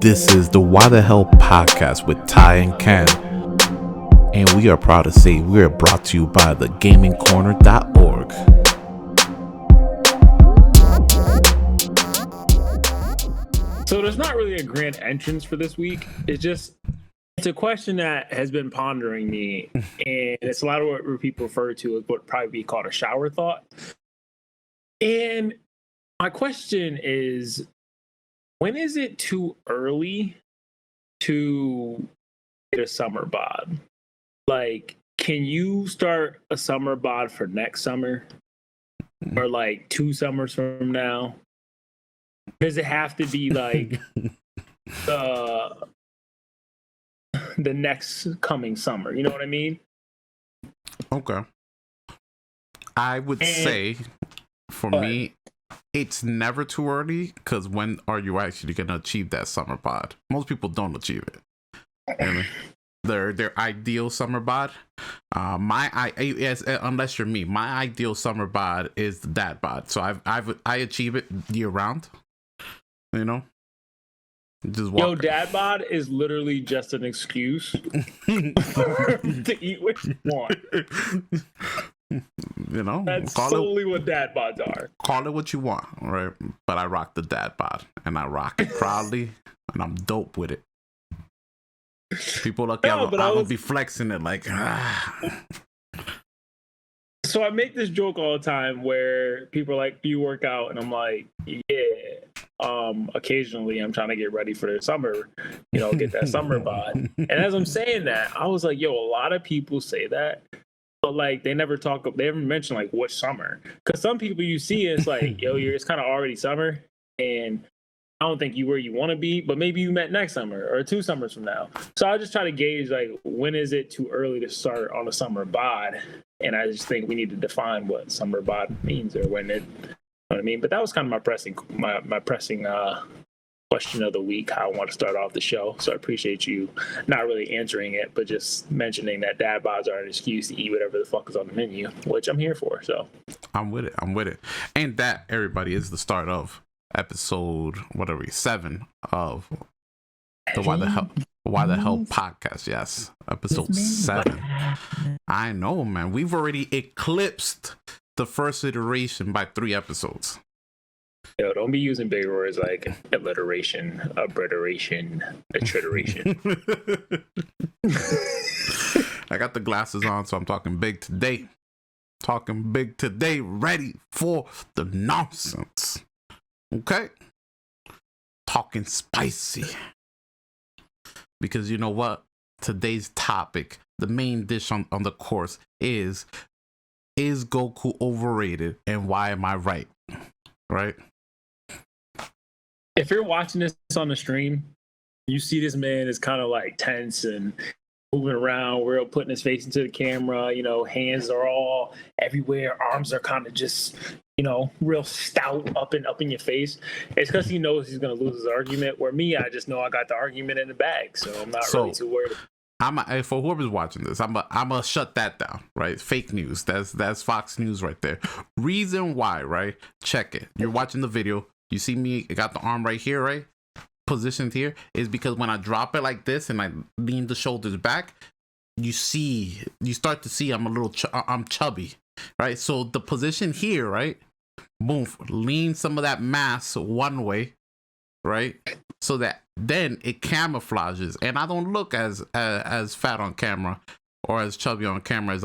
This is the Why the Hell podcast with Ty and Ken. And we are proud to say we are brought to you by thegamingcorner.org. So there's not really a grand entrance for this week. It's a question that has been pondering me, and it's a lot of what people refer to as what would probably be called a shower thought. And my question is, when is it too early to get a summer bod? Like, can you start a summer bod for next summer? Or like 2 summers from now? Does it have to be like the next coming summer? You know what I mean? Okay. I would say, for me, it's never too early, because when are you actually going to achieve that summer bod? Most people don't achieve it. You know what I mean? Their ideal summer bod. Unless you're me, my ideal summer bod is the dad bod. So I achieve it year round. You know, just walk. Dad bod is literally just an excuse to eat what you want. You know, that's solely what dad bods are. Call it what you want, right? But I rock the dad bod, and I rock it proudly, and I'm dope with it. People look at me, I would be flexing it like. So I make this joke all the time where people are like, "Do you work out?" And I'm like, "Yeah." Occasionally I'm trying to get ready for the summer, get that summer bod. And as I'm saying that, I was like, a lot of people say that, but like they never mention like what summer. Because some people you see, it's like, it's kind of already summer, and I don't think you where you want to be, but maybe you met next summer or 2 summers from now. So I just try to gauge like, when is it too early to start on a summer bod? And I just think we need to define what summer bod means, or when it. You know what I mean? But that was kind of my pressing question of the week, how I want to start off the show. So I appreciate you not really answering it, but just mentioning that dad bods are an excuse to eat whatever the fuck is on the menu, which I'm here for. So I'm with it. And that, everybody, is the start of episode 7 of the Why the Hell podcast. Yes, episode 7. I know, man. We've already eclipsed the first iteration by 3 episodes. Don't be using big words like alliteration, obliteration, alliteration. I got the glasses on, so I'm talking big today. Ready for the nonsense. Okay? Talking spicy. Because you know what? Today's topic, the main dish on the course is Goku overrated, and why am I right? Right? If you're watching this on the stream, you see this man is kind of like tense and moving around, real putting his face into the camera, hands are all everywhere, arms are kind of just, real stout up in your face. It's because he knows he's going to lose his argument, where me, I just know I got the argument in the bag, so I'm not really too worried. For whoever's watching this, I'm gonna shut that down, right? Fake news. That's Fox News right there. Reason why, right? Check it. You're watching the video. You see me, I got the arm right here, right? Positioned here, is because when I drop it like this and I lean the shoulders back, you start to see I'm chubby, right? So the position here, right? Boom, lean some of that mass one way, right? So that then it camouflages, and I don't look as fat on camera or as chubby on camera as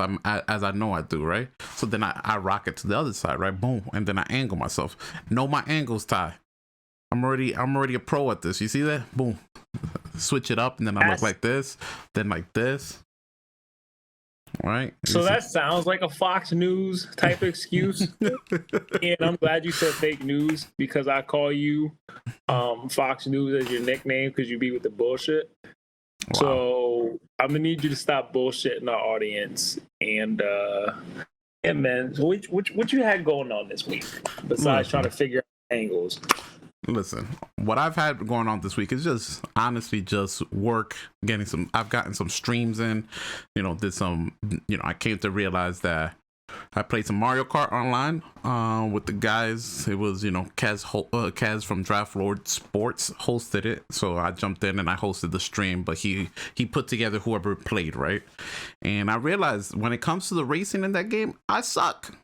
I know I do, right? So then I rock it to the other side, right? Boom, and then I angle myself. Know my angles, Ty. I'm already a pro at this. You see that? Boom, switch it up, and then I look like this, then like this. Right. So that sounds like a Fox News type excuse. And I'm glad you said fake news, because I call you Fox News as your nickname because you be with the bullshit. Wow. So I'm gonna need you to stop bullshitting our audience. And man, so what you had going on this week besides trying to figure out angles? Listen, what I've had going on this week is just honestly just work, I've gotten some streams in, did some, I came to realize that I played some Mario Kart online with the guys. It was, Kaz from Draft Lord Sports hosted it. So I jumped in and I hosted the stream, but he put together whoever played, right? And I realized when it comes to the racing in that game, I suck.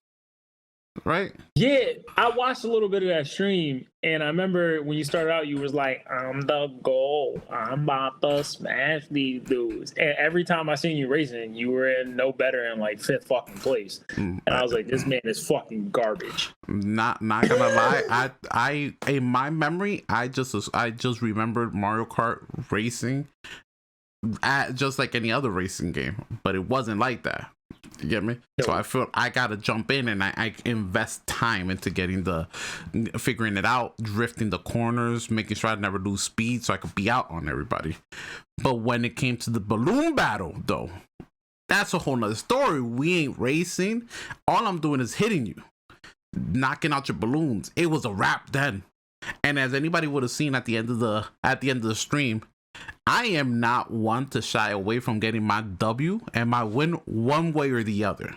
Right? Yeah, I watched a little bit of that stream, and I remember when you started out, you was like, "I'm the goal. I'm about to smash these dudes." And every time I seen you racing, you were in no better than like 5th fucking place, and I was like, "This man is fucking garbage." Not gonna lie, I in my memory, I just remembered Mario Kart racing just like any other racing game, but it wasn't like that. You get me? So I feel I gotta jump in and I invest time into figuring it out, drifting the corners, making sure I never lose speed so I could be out on everybody. But when it came to the balloon battle, though, that's a whole nother story. We ain't racing. All I'm doing is hitting you, knocking out your balloons. It was a wrap then. And as anybody would have seen at the end of the stream, I am not one to shy away from getting my W and my win one way or the other.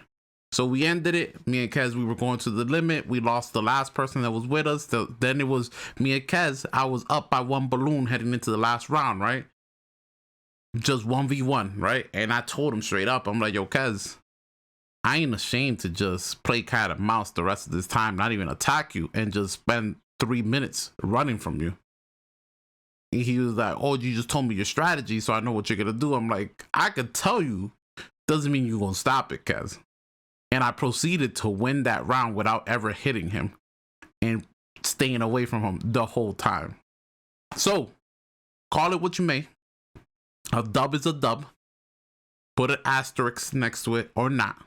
So we ended it. Me and Kez, we were going to the limit. We lost the last person that was with us. Then it was me and Kez. I was up by 1 balloon heading into the last round, right? Just 1v1, right? And I told him straight up, I'm like, yo, Kez, I ain't ashamed to just play cat and mouse the rest of this time, not even attack you, and just spend 3 minutes running from you. He was like, oh, you just told me your strategy, so I know what you're going to do. I'm like, I could tell you, doesn't mean you're going to stop it, Kez. And I proceeded to win that round without ever hitting him and staying away from him the whole time. So, call it what you may. A dub is a dub. Put an asterisk next to it or not.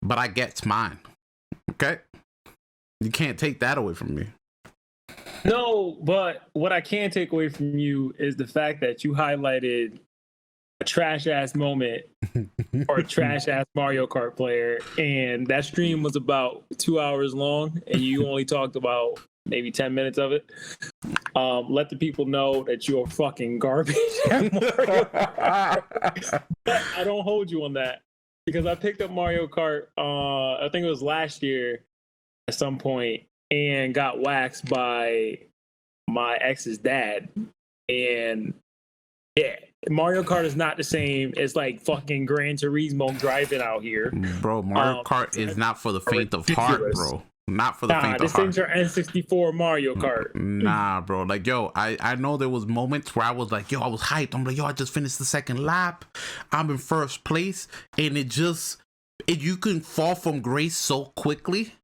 But I get mine. Okay? You can't take that away from me. No, but what I can take away from you is the fact that you highlighted a trash ass moment or a trash ass Mario Kart player, and that stream was about 2 hours long, and you only talked about maybe 10 minutes of it. Let the people know that you're fucking garbage at Mario Kart. But I don't hold you on that because I picked up Mario Kart. I think it was last year at some point, and got waxed by my ex's dad. And yeah, Mario Kart is not the same as like fucking Gran Turismo driving out here. Bro, Mario Kart is not for the faint of heart, bro. Not for the faint of heart. This thing's your N64 Mario Kart. Nah, bro. Like, yo, I know there was moments where I was like, yo, I was hyped. I'm like, yo, I just finished the 2nd lap. I'm in 1st place. And you can fall from grace so quickly,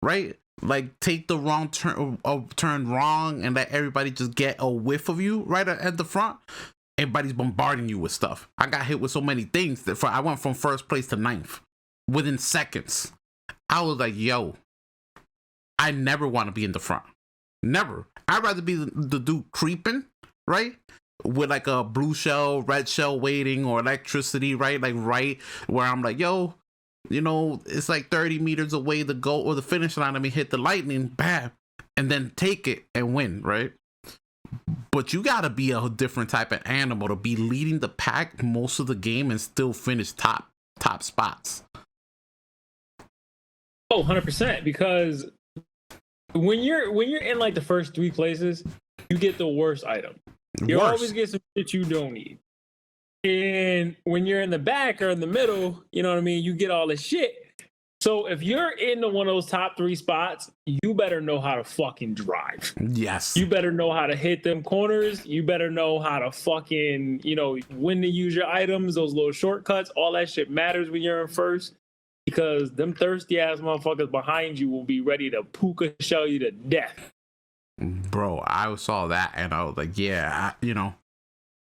right? Like, take the wrong turn wrong and let everybody just get a whiff of you right at the front. Everybody's bombarding you with stuff. I got hit with so many things that I went from 1st place to 9th within seconds. I was like, yo, I never want to be in the front. Never. I'd rather be the dude creeping, right? With like a blue shell, red shell waiting, or electricity, right? Like right where I'm like, yo, it's like 30 meters away the goal or the finish line. Let me hit the lightning, bam, and then take it and win, right? But you gotta be a different type of animal to be leading the pack most of the game and still finish top spots. Oh, 100%. Because when you're in like the first 3 places, you get the worst item. You always get some shit you don't need. And when you're in the back or in the middle, you know what I mean, you get all the shit. So if you're in one of those top 3 spots, you better know how to fucking drive. Yes. You better know how to hit them corners. You better know how to fucking, when to use your items, those little shortcuts. All that shit matters when you're in first, because them thirsty ass motherfuckers behind you will be ready to puka shell you to death. Bro, I saw that and I was like, yeah,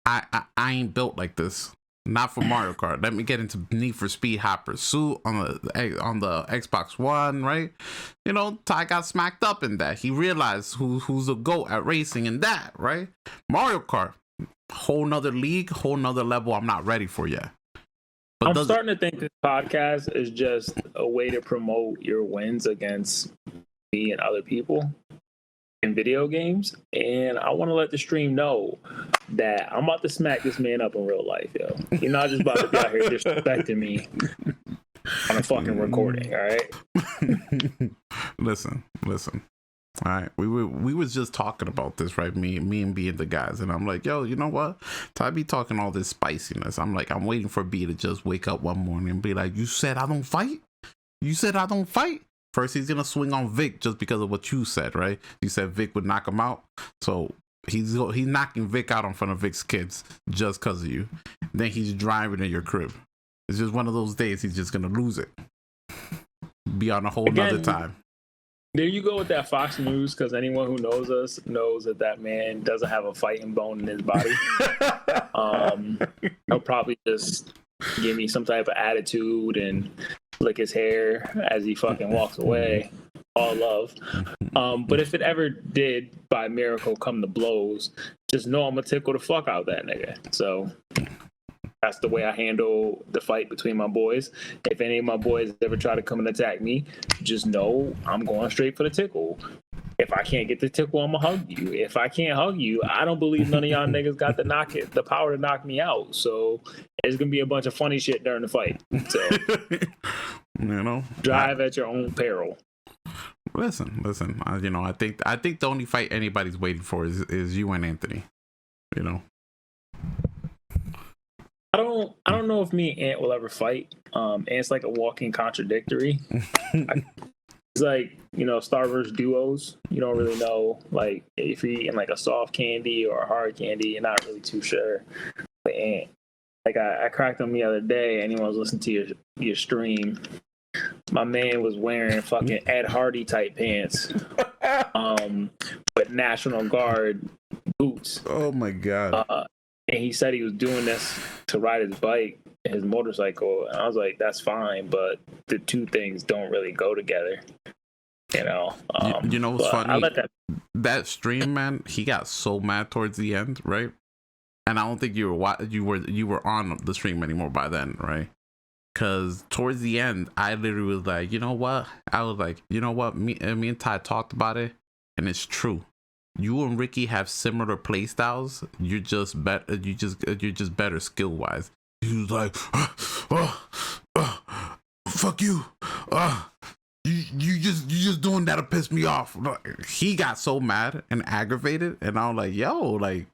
I ain't built like this. Not for Mario Kart. Let me get into Need for Speed Hot Pursuit on the Xbox One, right? Ty got smacked up in that. He realized who's a GOAT at racing in that, right? Mario Kart, whole nother league, whole nother level I'm not ready for yet. But I'm starting to think this podcast is just a way to promote your wins against me and other people in video games, and I want to let the stream know that I'm about to smack this man up in real life, yo. You're not just about to be out here disrespecting me. on a fucking recording. All right. Listen. All right, we was just talking about this, right? Me and B and the guys, and I'm like, yo, you know what? Ty be talking all this spiciness. I'm like, I'm waiting for B to just wake up one morning and be like, you said I don't fight? You said I don't fight? First, he's gonna swing on Vic just because of what you said, right? You said Vic would knock him out, so he's knocking Vic out in front of Vic's kids just because of you. Then he's driving to your crib. It's just one of those days. He's just gonna lose it. Be on a whole nother time. There you go with that Fox News, because anyone who knows us knows that man doesn't have a fighting bone in his body. He'll probably just give me some type of attitude and lick his hair as he fucking walks away. All love. But if it ever did, by miracle, come to blows, just know I'm gonna tickle the fuck out that nigga. So that's the way I handle the fight between my boys. If any of my boys ever try to come and attack me, just know I'm going straight for the tickle. If I can't get the tickle, I'm gonna hug you. If I can't hug you, I don't believe none of y'all niggas got the power to knock me out. So it's gonna be a bunch of funny shit during the fight. So you know, drive at your own peril. Listen. You know, I think the only fight anybody's waiting for is you and Anthony. You know. I don't know if me and Ant will ever fight. Ant's like a walking contradictory. It's like, you know, Star Wars duos. You don't really know, like, if you're eating like a soft candy or a hard candy, you're not really too sure. But Ant, like, I cracked him the other day, and he was listening to your stream. My man was wearing fucking Ed Hardy type pants, with National Guard boots. Oh my god. And he said he was doing this to ride his bike, his motorcycle. And I was like, that's fine, but the two things don't really go together. You know? You know what's funny? I let that stream, man, he got so mad towards the end, right? And I don't think you were on the stream anymore by then, right? Because towards the end, I literally was like, you know what? I was like, you know what? Me and Ty talked about it, and it's true. You and Ricky have similar play styles. You're just better. You're just better skill wise. He was like, fuck you. You just doing that to piss me off. He got so mad and aggravated, and I was like, yo, like,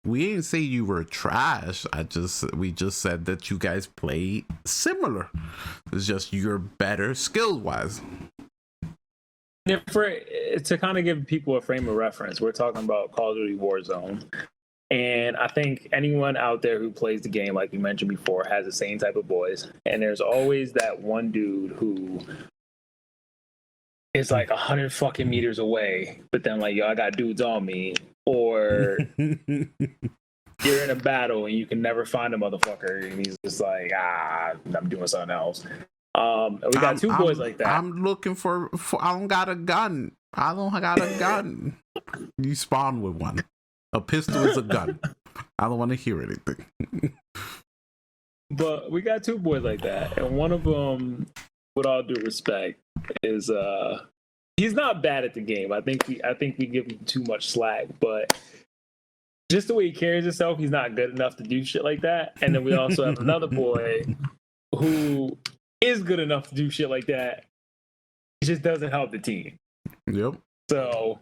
we didn't say you were trash. We just said that you guys play similar. It's just you're better skill wise. To kind of give people a frame of reference, we're talking about Call of Duty Warzone. And I think anyone out there who plays the game, like we mentioned before, has the same type of boys. And there's always that one dude who is like 100 fucking meters away, but then like, yo, I got dudes on me. Or you're in a battle and you can never find a motherfucker, and he's just like, I'm doing something else. We got two boys like that. I'm looking for I don't got a gun. I don't got a gun. You spawn with one. A pistol is a gun. I don't want to hear anything. But we got two boys like that, and one of them, with all due respect, is he's not bad at the game. I think we give him too much slack, but just the way he carries himself, he's not good enough to do shit like that. And then we also have another boy who is good enough to do shit like that. He just doesn't help the team. Yep. So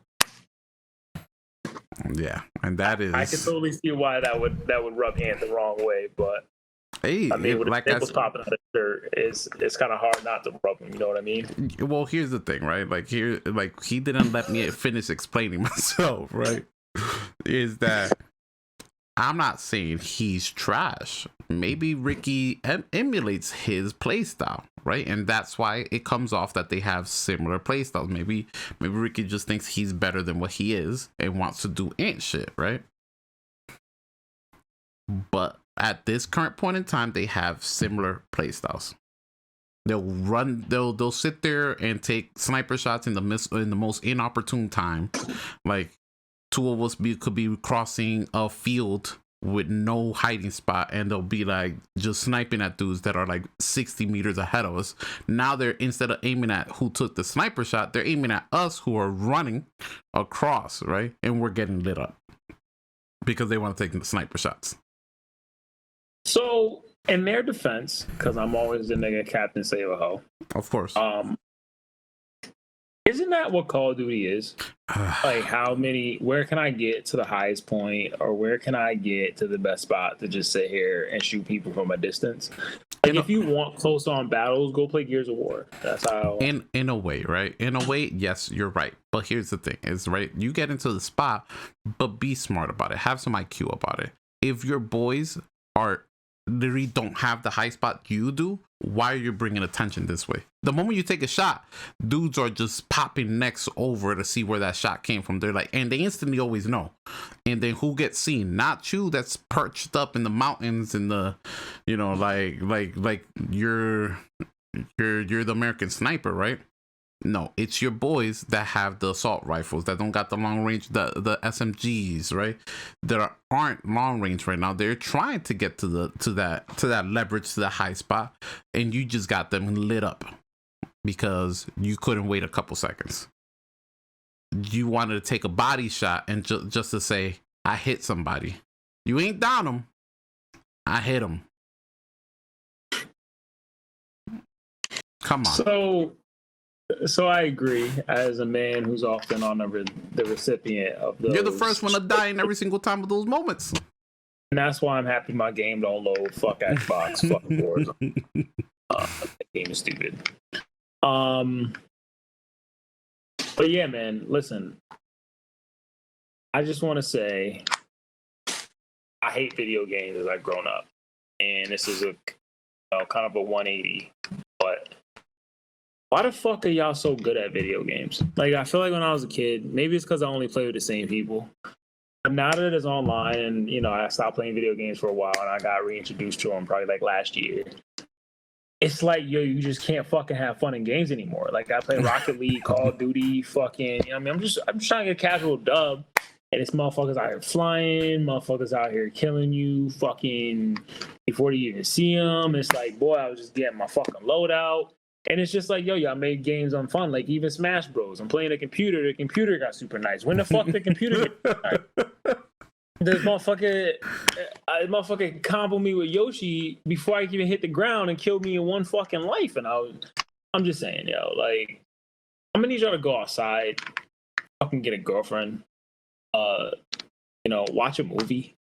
yeah, and that is, I can totally see why that would rub Ant the wrong way, but hey, I mean, with like nipples popping out of the shirt, it's kind of hard not to rub him. You know what I mean? Well, here's the thing, right? Like he didn't let me finish explaining myself, right? Is that I'm not saying he's trash. Maybe Ricky emulates his playstyle, right? And that's why it comes off that they have similar playstyles. Maybe Ricky just thinks he's better than what he is and wants to do ant shit, right? But at this current point in time, they have similar playstyles. They'll sit there and take sniper shots in the most inopportune time. Like, two of us could be crossing a field with no hiding spot, and they'll be like just sniping at dudes that are like 60 meters ahead of us. Now they're, instead of aiming at who took the sniper shot, they're aiming at us who are running across, right? And we're getting lit up because they want to take the sniper shots. So in their defense, because I'm always the nigga Captain Save a Ho. Of course. Isn't that what Call of Duty is? Like, where can I get to the highest point, or where can I get to the best spot to just sit here and shoot people from a distance? Like, if you want close on battles, go play Gears of War. That's how. In a way, right? In a way, yes, you're right. But here's the thing: is right. You get into the spot, but be smart about it. Have some IQ about it. If your boys literally don't have the high spot you do, why are you bringing attention this way? The moment you take a shot, dudes are just popping necks over to see where that shot came from. They're like, and they instantly always know. And then who gets seen? Not you, that's perched up in the mountains in the, you know, like you're the American sniper, right? No, it's your boys that have the assault rifles, that don't got the long range, the SMGs, right? That aren't long range right now. They're trying to get to that leverage, to the high spot, and you just got them lit up because you couldn't wait a couple seconds. You wanted to take a body shot and just to say, I hit somebody. You ain't down them. I hit them. Come on. So I agree. As a man who's often on the recipient of those, you're the first one to die in every single time of those moments. And that's why I'm happy my game don't load. Fuck Xbox. Fuck Warzone. That game is stupid. But yeah, man. Listen, I just want to say, I hate video games as I've grown up, and this is a kind of a 180. But why the fuck are y'all so good at video games? Like, I feel like when I was a kid, maybe it's because I only play with the same people. But now that it's online, and you know, I stopped playing video games for a while, and I got reintroduced to them probably like last year. It's like, yo, you just can't fucking have fun in games anymore. Like, I play Rocket League, Call of Duty, fucking. I mean, I'm just trying to get a casual dub, and it's motherfuckers out here flying, motherfuckers out here killing you, fucking before you even see them. It's like, boy, I was just getting my fucking loadout. And it's just like, yo, y'all made games unfun. Like, even Smash Bros. I'm playing the computer got super nice. When the fuck the computer get nice? This motherfucker combo me with Yoshi before I even hit the ground and killed me in one fucking life. And I'm just saying, yo, like, I'm gonna need y'all to go outside, fucking get a girlfriend, you know, watch a movie,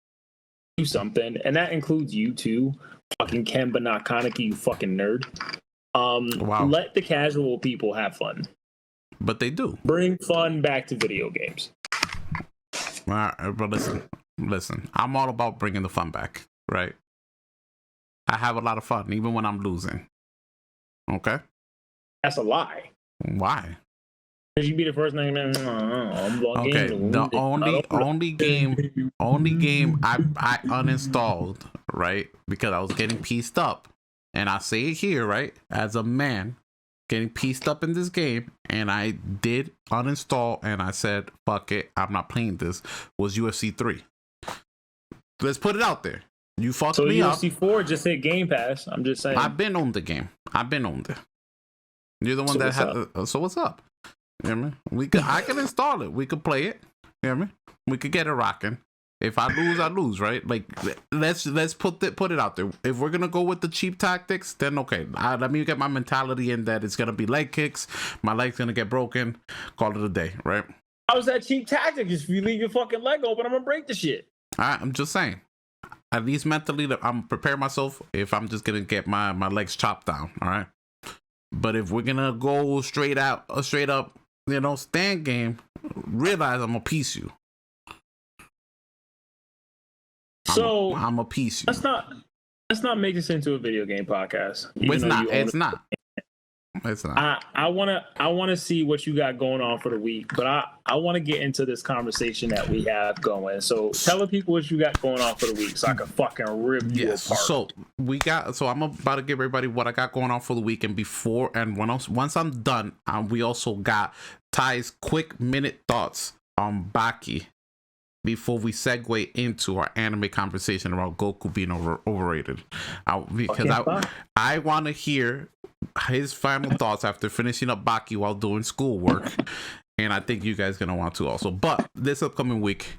do something. And that includes you too, fucking Ken, but not Kaneki, you fucking nerd. Wow. Let the casual people have fun. But they do. Bring fun back to video games. All right, but listen. I'm all about bringing the fun back, right? I have a lot of fun, even when I'm losing. Okay? That's a lie. Why? Because you be the first name. Okay, the only game I uninstalled, right? Because I was getting pieced up. And I say it here, right? As a man getting pieced up in this game, and I did uninstall, and I said, fuck it, I'm not playing this, was UFC 3. Let's put it out there. You fucked me up. So UFC 4 just hit Game Pass. I'm just saying. I've been on the game. I've been on it. You're the one that had. So what's up? You know what I mean? I can install it. We could play it. You know what I mean? We could get it rocking. If I lose, I lose, right? Like, let's put it out there. If we're gonna go with the cheap tactics, then okay. Let me get my mentality in that it's gonna be leg kicks. My leg's gonna get broken. Call it a day, right? How's that cheap tactic? If you leave your fucking leg open, I'm gonna break the shit. I'm just saying. At least mentally, I'm preparing myself if I'm just gonna get my legs chopped down. All right. But if we're gonna go straight up, you know, stand game, realize I'm gonna piece you. So I'm a piece. Let's not make this into a video game podcast. It's not. I wanna see what you got going on for the week, but I want to get into this conversation that we have going. So tell the people what you got going on for the week, so I can fucking rip you apart. So I'm about to give everybody what I got going on for the week, and once I'm done, we also got Ty's quick minute thoughts on Baki. Before we segue into our anime conversation about Goku being overrated, because I want to hear his final thoughts after finishing up Baki while doing schoolwork, and I think you guys gonna want to also. But this upcoming week,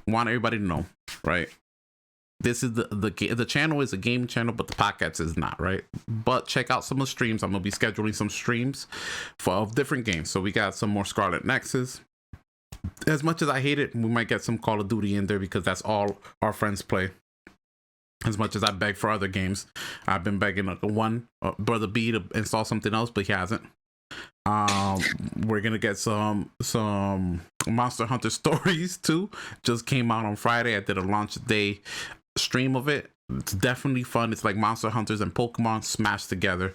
want everybody to know, right? this is the channel is a game channel, but the podcast is not, right? But check out some of the streams. I'm gonna be scheduling some streams of different games. So we got some more Scarlet Nexus. As much as I hate it, we might get some Call of Duty in there because that's all our friends play. As much as I beg for other games, I've been begging Brother B to install something else, but he hasn't. We're gonna get some Monster Hunter stories too. Just came out on Friday. I did a launch day stream of it. It's definitely fun. It's like Monster Hunters and Pokemon smashed together.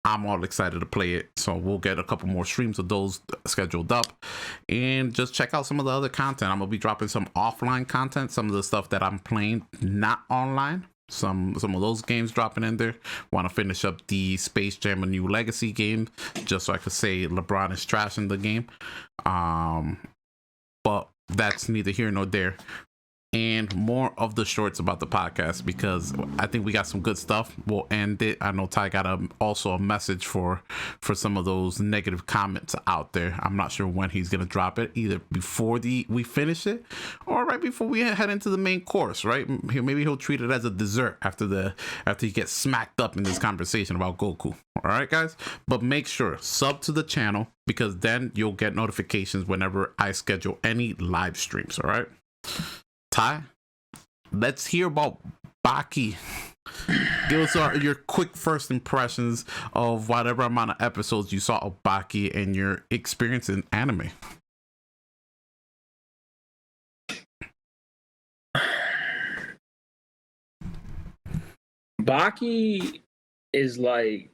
I'm all excited to play it, so we'll get a couple more streams of those scheduled up, and just check out some of the other content. I'm gonna be dropping some offline content, some of the stuff that I'm playing not online. Some of those games dropping in there. Want to finish up the Space Jam: A New Legacy game, just so I could say LeBron is trash in the game. But that's neither here nor there. And more of the shorts about the podcast, because I think we got some good stuff. We'll end it. I know Ty got also a message for some of those negative comments out there. I'm not sure when he's gonna drop it, either before we finish it or right before we head into the main course, right? Maybe he'll treat it as a dessert after he gets smacked up in this conversation about Goku. All right, guys, but make sure sub to the channel, because then you'll get notifications whenever I schedule any live streams. All right, Ty, let's hear about Baki. Give us your quick first impressions of whatever amount of episodes you saw of Baki and your experience in anime. Baki is like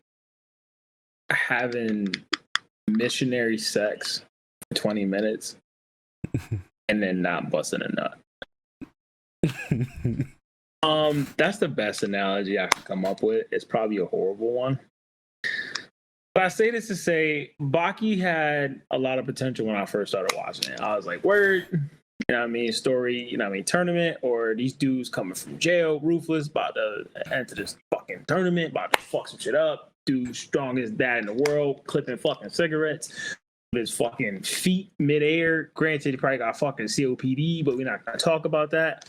having missionary sex for 20 minutes and then not busting a nut. That's the best analogy I can come up with. It's probably a horrible one, but I say this to say Baki had a lot of potential when I first started watching it. I was like, word, you know what I mean, story, you know what I mean, tournament, or these dudes coming from jail, ruthless, about to enter this fucking tournament, about to fuck some shit up. Dude, strongest dad in the world, clipping fucking cigarettes with his fucking feet midair. Granted, he probably got fucking COPD, but we're not gonna talk about that.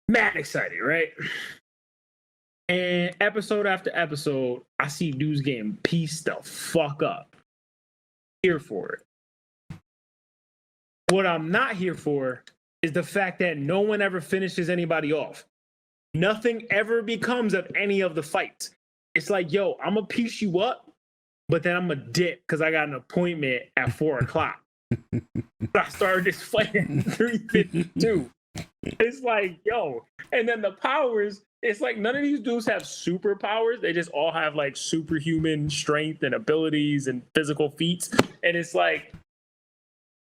Mad excited, right? And episode after episode, I see dudes getting pieced the fuck up. Here for it. What I'm not here for is the fact that no one ever finishes anybody off. Nothing ever becomes of any of the fights. It's like, yo, I'm gonna piece you up, but then I'm gonna dip because I got an appointment at 4:00. I started this fight at 3:52. It's like, yo, and then the powers, it's like none of these dudes have superpowers. They just all have like superhuman strength and abilities and physical feats. And it's like,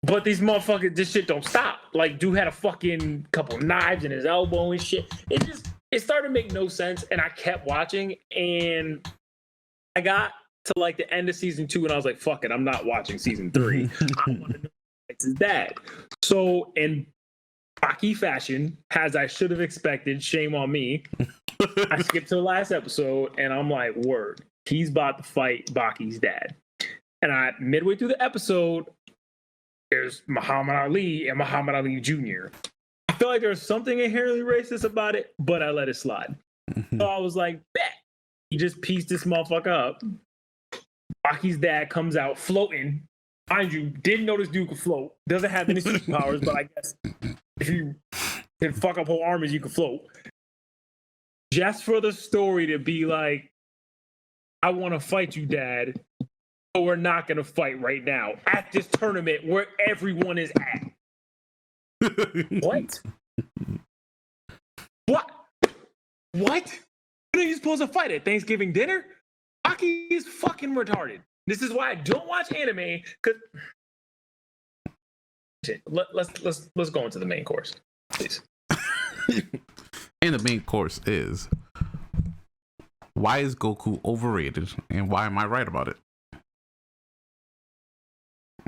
but these motherfuckers, this shit don't stop. Like, dude had a fucking couple knives in his elbow and shit. It started to make no sense. And I kept watching, and I got to like the end of season 2, and I was like, fuck it, I'm not watching season 3. I want to know what's his dad. So, in Baki fashion, as I should have expected, shame on me, I skipped to the last episode, and I'm like, word, he's about to fight Baki's dad. And midway through the episode, there's Muhammad Ali and Muhammad Ali Jr. I feel like there's something inherently racist about it, but I let it slide. So I was like, bet. He just pieced this motherfucker up. Baki's dad comes out floating. Mind you, didn't know this dude could float. Doesn't have any superpowers, but I guess if you can fuck up whole armies, you can float. Just for the story to be like, I want to fight you, Dad, but we're not going to fight right now at this tournament where everyone is at. What? What? When are you supposed to fight at Thanksgiving dinner? Baki is fucking retarded. This is why I don't watch anime, because let's go into the main course, please. And the main course is, why is Goku overrated, and why am I right about it?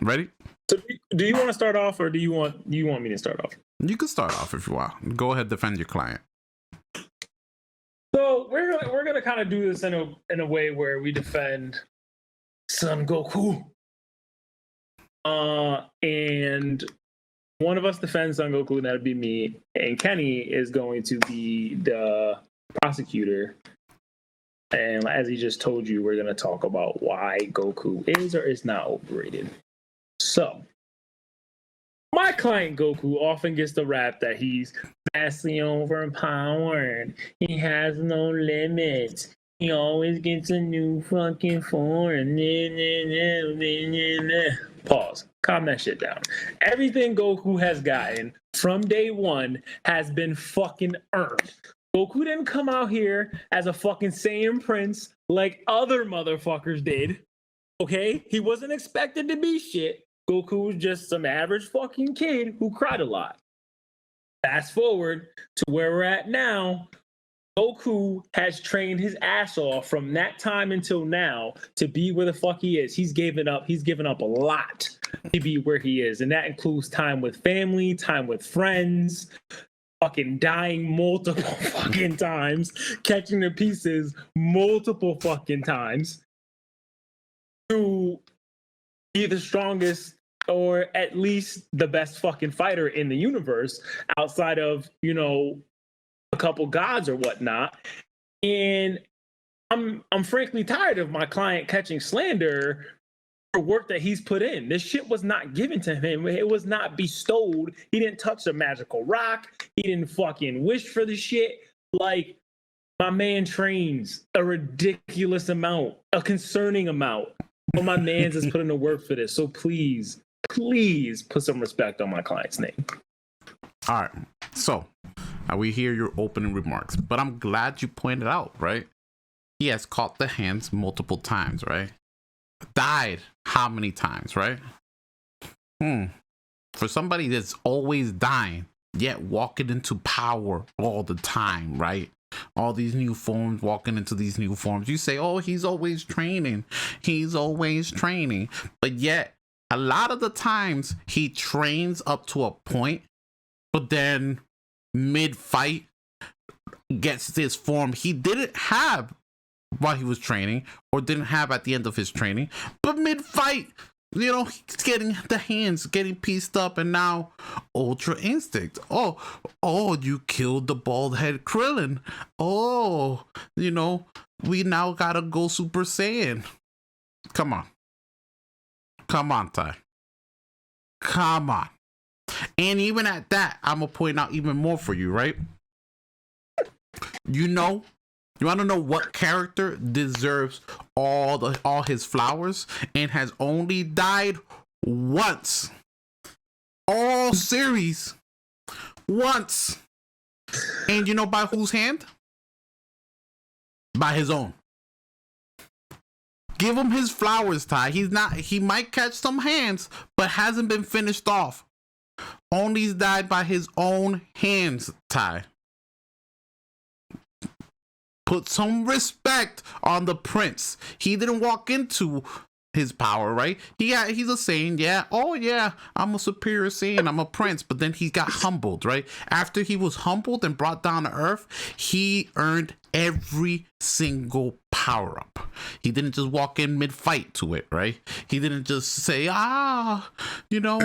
Ready? So do you want to start off, or do you want me to start off? You can start off if you want. Go ahead, defend your client. So we're gonna kind of do this in a way where we defend Son Goku. And one of us defends Son Goku, and that'd be me, and Kenny is going to be the prosecutor. And as he just told you, we're going to talk about why Goku is or is not overrated. So, my client Goku often gets the rap that he's vastly overpowered. He has no limits. He always gets a new fucking form. Pause. Calm that shit down. Everything Goku has gotten from day one has been fucking earned. Goku didn't come out here as a fucking Saiyan prince like other motherfuckers did. Okay? He wasn't expected to be shit. Goku was just some average fucking kid who cried a lot. Fast forward to where we're at now. Goku has trained his ass off from that time until now to be where the fuck he is. He's given up a lot to be where he is. And that includes time with family, time with friends, fucking dying multiple fucking times, catching the pieces multiple fucking times to be the strongest or at least the best fucking fighter in the universe outside of, you know, a couple gods or whatnot. And I'm frankly tired of my client catching slander for work that he's put in. This shit was not given to him. It was not bestowed. He didn't touch a magical rock. He didn't fucking wish for the shit. Like, my man trains a ridiculous amount, a concerning amount. But my man's is putting the work for this. So please put some respect on my client's name. All right. So we hear your opening remarks, but I'm glad you pointed out, right? He has caught the hands multiple times, right? Died how many times, right? For somebody that's always dying, yet walking into power all the time, right? All these new forms, walking into these new forms. You say, oh, he's always training. He's always training. But yet, a lot of the times, he trains up to a point, but then mid-fight gets this form he didn't have while he was training, or didn't have at the end of his training. But mid-fight, you know, he's getting the hands getting pieced up, and now Ultra Instinct. Oh, you killed the bald head Krillin. Oh, you know, we now gotta go Super Saiyan. Come on, Ty. Come on. And even at that, I'm gonna point out even more for you, right? You want to know what character deserves all his flowers and has only died once? All series. Once. And you know by whose hand? By his own. Give him his flowers, Ty. He might catch some hands, but hasn't been finished off. Only died by his own hands, Ty. Put some respect on the prince. He didn't walk into his power, right? He's a Saiyan, yeah. Oh yeah, I'm a superior Saiyan, I'm a prince. But then he got humbled, right? After he was humbled and brought down to earth, he earned every single power up. He didn't just walk in mid-fight to it, right? He didn't just say, you know,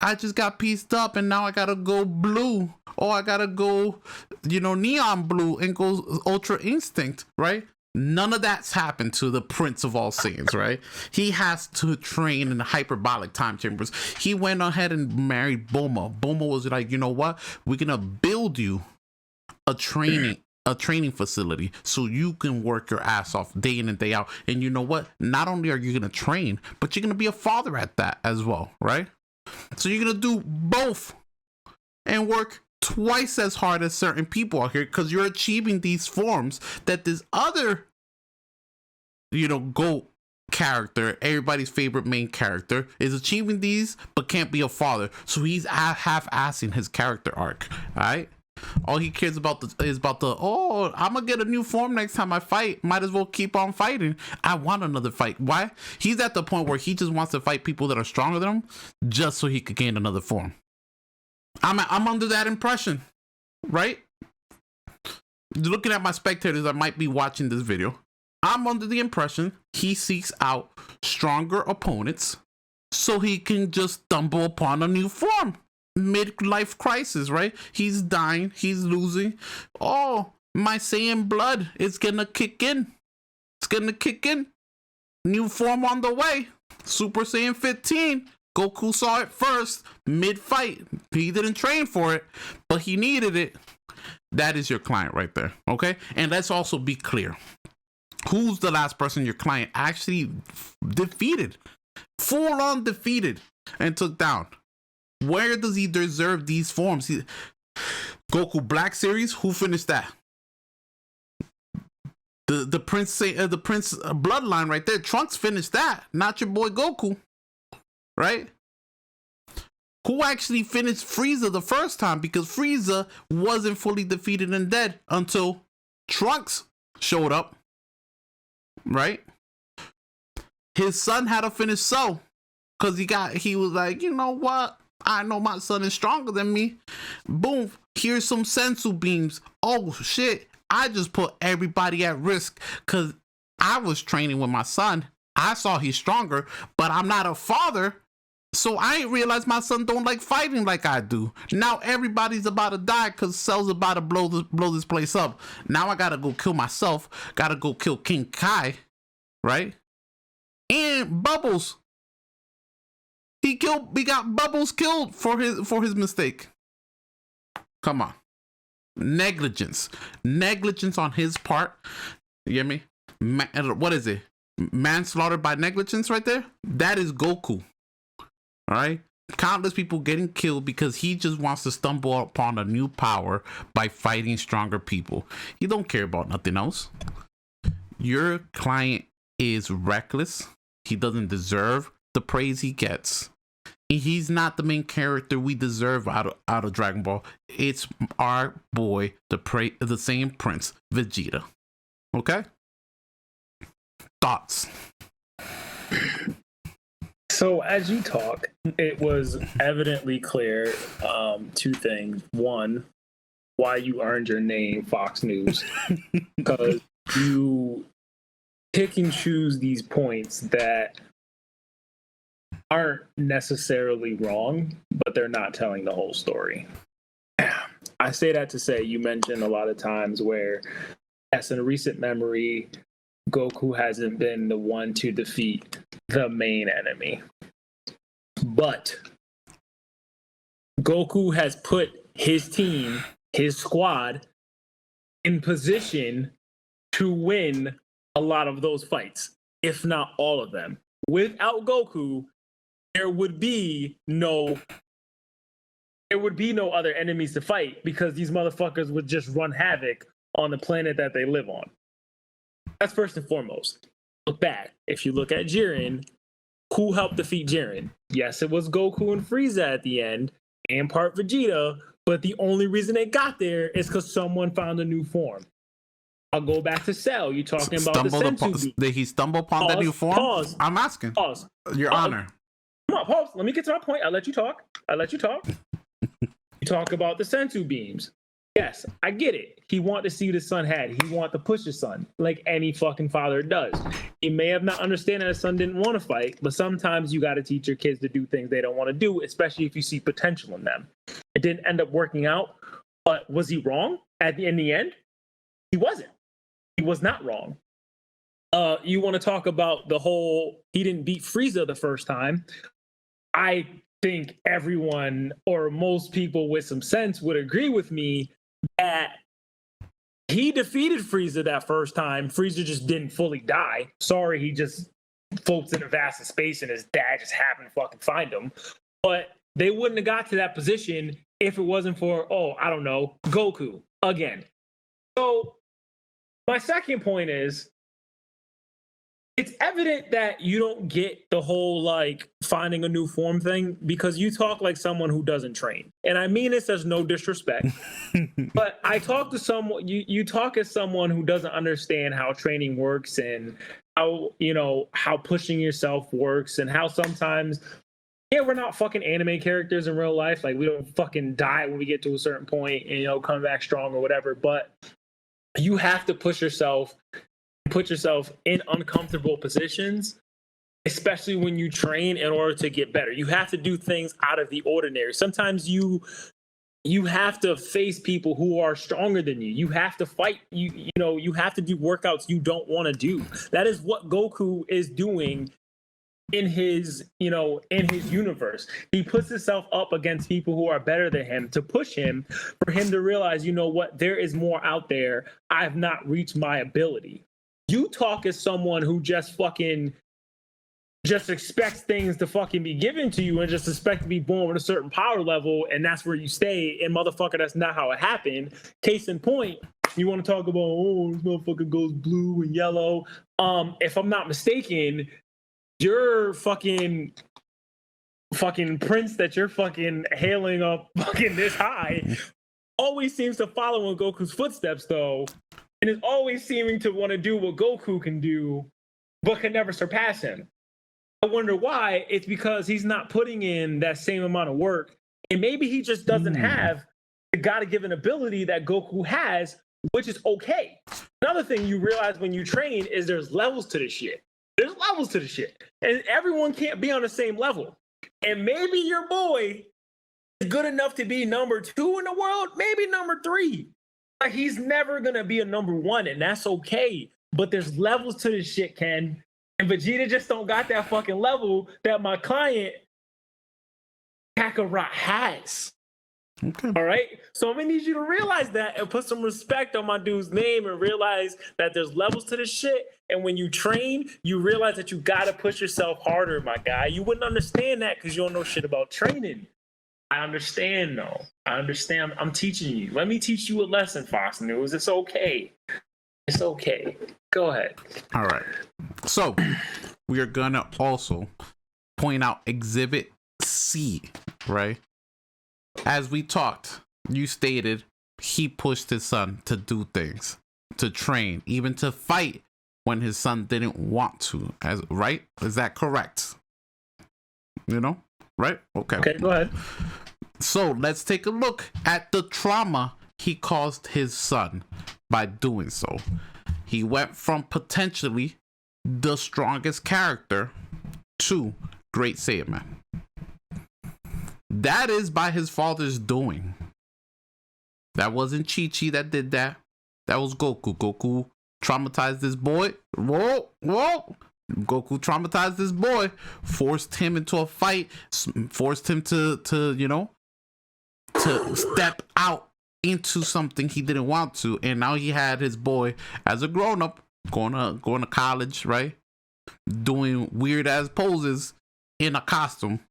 I just got pieced up and now I gotta go blue. Or I gotta go, you know, neon blue and go Ultra Instinct, right? None of that's happened to the Prince of all Saiyans, right? He has to train in hyperbolic time chambers. He went ahead and married Bulma. Bulma was like, you know what? We're gonna build you a training facility so you can work your ass off day in and day out. And you know what? Not only are you gonna train, but you're gonna be a father at that as well, right? So you're gonna do both and work twice as hard as certain people out here because you're achieving these forms that this other, you know, GOAT character, everybody's favorite main character, is achieving these but can't be a father. So he's half-assing his character arc. All right, all he cares about is about the I'm gonna get a new form next time I fight. Might as well keep on fighting. I want another fight. Why? He's at the point where he just wants to fight people that are stronger than him just so he could gain another form. I'm under that impression, right? Looking at my spectators that might be watching this video, I'm under the impression he seeks out stronger opponents so he can just stumble upon a new form. midlife crisis, right? He's dying, he's losing. Oh, my Saiyan blood is gonna kick in. It's gonna kick in. New form on the way. Super Saiyan 15. Goku saw it first, mid-fight. He didn't train for it, but he needed it. That is your client right there, okay? And let's also be clear. Who's the last person your client actually defeated? Full-on defeated and took down. Where does he deserve these forms? Goku Black Series, who finished that? The Prince bloodline right there. Trunks finished that, not your boy Goku, right? Who actually finished Frieza the first time? Because Frieza wasn't fully defeated and dead until Trunks showed up, right? His son had to finish So, because he was like, you know what? I know my son is stronger than me. Boom, here's some sensu beams. Oh shit, I just put everybody at risk because I was training with my son. I saw he's stronger, but I'm not a father, so I ain't realized my son don't like fighting like I do. Now everybody's about to die because Cell's about to blow this place up. Now I gotta go kill myself. Gotta go kill King Kai, right? And Bubbles. He got Bubbles killed for his mistake. Come on. Negligence on his part. You hear me? What is it? Manslaughter by negligence right there? That is Goku. All right? Countless people getting killed because he just wants to stumble upon a new power by fighting stronger people. He don't care about nothing else. Your client is reckless. He doesn't deserve the praise he gets. He's not the main character we deserve out of Dragon Ball. It's our boy, the same Prince, Vegeta. Okay? Thoughts? So as you talk, it was evidently clear, two things. One, why you earned your name, Fox News. Because you pick and choose these points that aren't necessarily wrong, but they're not telling the whole story. I say that to say you mentioned a lot of times where, yes, in a recent memory, Goku hasn't been the one to defeat the main enemy. But Goku has put his team, his squad, in position to win a lot of those fights, if not all of them. Without Goku, there would be no other enemies to fight because these motherfuckers would just run havoc on the planet that they live on. That's first and foremost. Look back. If you look at Jiren, who helped defeat Jiren? Yes, it was Goku and Frieza at the end, and part Vegeta, but the only reason they got there is because someone found a new form. I'll go back to Cell. You're talking about the sensu. Did he stumble upon the new form? Pause. I'm asking. Pause. Your Honor. Come on, pause. Let me get to my point. I'll let you talk. You talk about the sensu beams. Yes, I get it. He wanted to see what his son had. He wanted to push his son, like any fucking father does. He may have not understood that his son didn't want to fight, but sometimes you got to teach your kids to do things they don't want to do, especially if you see potential in them. It didn't end up working out, but was he wrong in the end? He wasn't. He was not wrong. You want to talk about the whole, he didn't beat Frieza the first time. I think everyone or most people with some sense would agree with me that he defeated Frieza that first time. Frieza just didn't fully die. Sorry, he just floats in a vast of space and his dad just happened to fucking find him. But they wouldn't have got to that position if it wasn't for, Goku again. So my second point is, it's evident that you don't get the whole finding a new form thing because you talk like someone who doesn't train. And I mean this as no disrespect, but I talk to someone, you talk as someone who doesn't understand how training works and how pushing yourself works and how sometimes, we're not fucking anime characters in real life. Like we don't fucking die when we get to a certain point and, come back strong or whatever, but you have to push yourself, put yourself in uncomfortable positions especially when you train in order to get better. You have to do things out of the ordinary. Sometimes you have to face people who are stronger than you. You have to fight. You have to do workouts you don't want to do. That is what Goku is doing in his universe. He puts himself up against people who are better than him to push him, for him to realize, you know what, there is more out there. I've not reached my ability. You talk as someone who just expects things to fucking be given to you and just expect to be born with a certain power level, and that's where you stay. And motherfucker, that's not how it happened. Case in point, you want to talk about, oh, this motherfucker goes blue and yellow. If I'm not mistaken, your fucking prince that you're fucking hailing up fucking this high always seems to follow in Goku's footsteps, though, and is always seeming to want to do what Goku can do, but can never surpass him. I wonder why. It's because he's not putting in that same amount of work, and maybe he just doesn't have the God-given ability that Goku has, which is okay. Another thing you realize when you train is there's levels to this shit. There's levels to the shit. And everyone can't be on the same level. And maybe your boy is good enough to be number 2 in the world, maybe number 3. But he's never going to be a number 1, and that's okay. But there's levels to this shit, Ken. And Vegeta just don't got that fucking level that my client, Kakarot, has. Okay. All right. So I'm gonna need you to realize that and put some respect on my dude's name and realize that there's levels to this shit. And when you train, you realize that you gotta push yourself harder, my guy. You wouldn't understand that because you don't know shit about training. I understand, though. I understand. I'm teaching you. Let me teach you a lesson, Fox News. It's okay. It's okay. Go ahead. All right. So we are gonna also point out Exhibit C, right? As we talked, you stated he pushed his son to do things, to train, even to fight when his son didn't want to. Right? Is that correct? Right? Okay. Okay, go ahead. So let's take a look at the trauma he caused his son by doing so. He went from potentially the strongest character to Great Saiyaman. That is by his father's doing. That wasn't Chi-Chi that did that. That was Goku. Goku traumatized this boy. Whoa. Goku traumatized this boy, forced him into a fight, forced him to step out into something he didn't want to. And now he had his boy as a grown-up going to college, right? Doing weird ass poses in a costume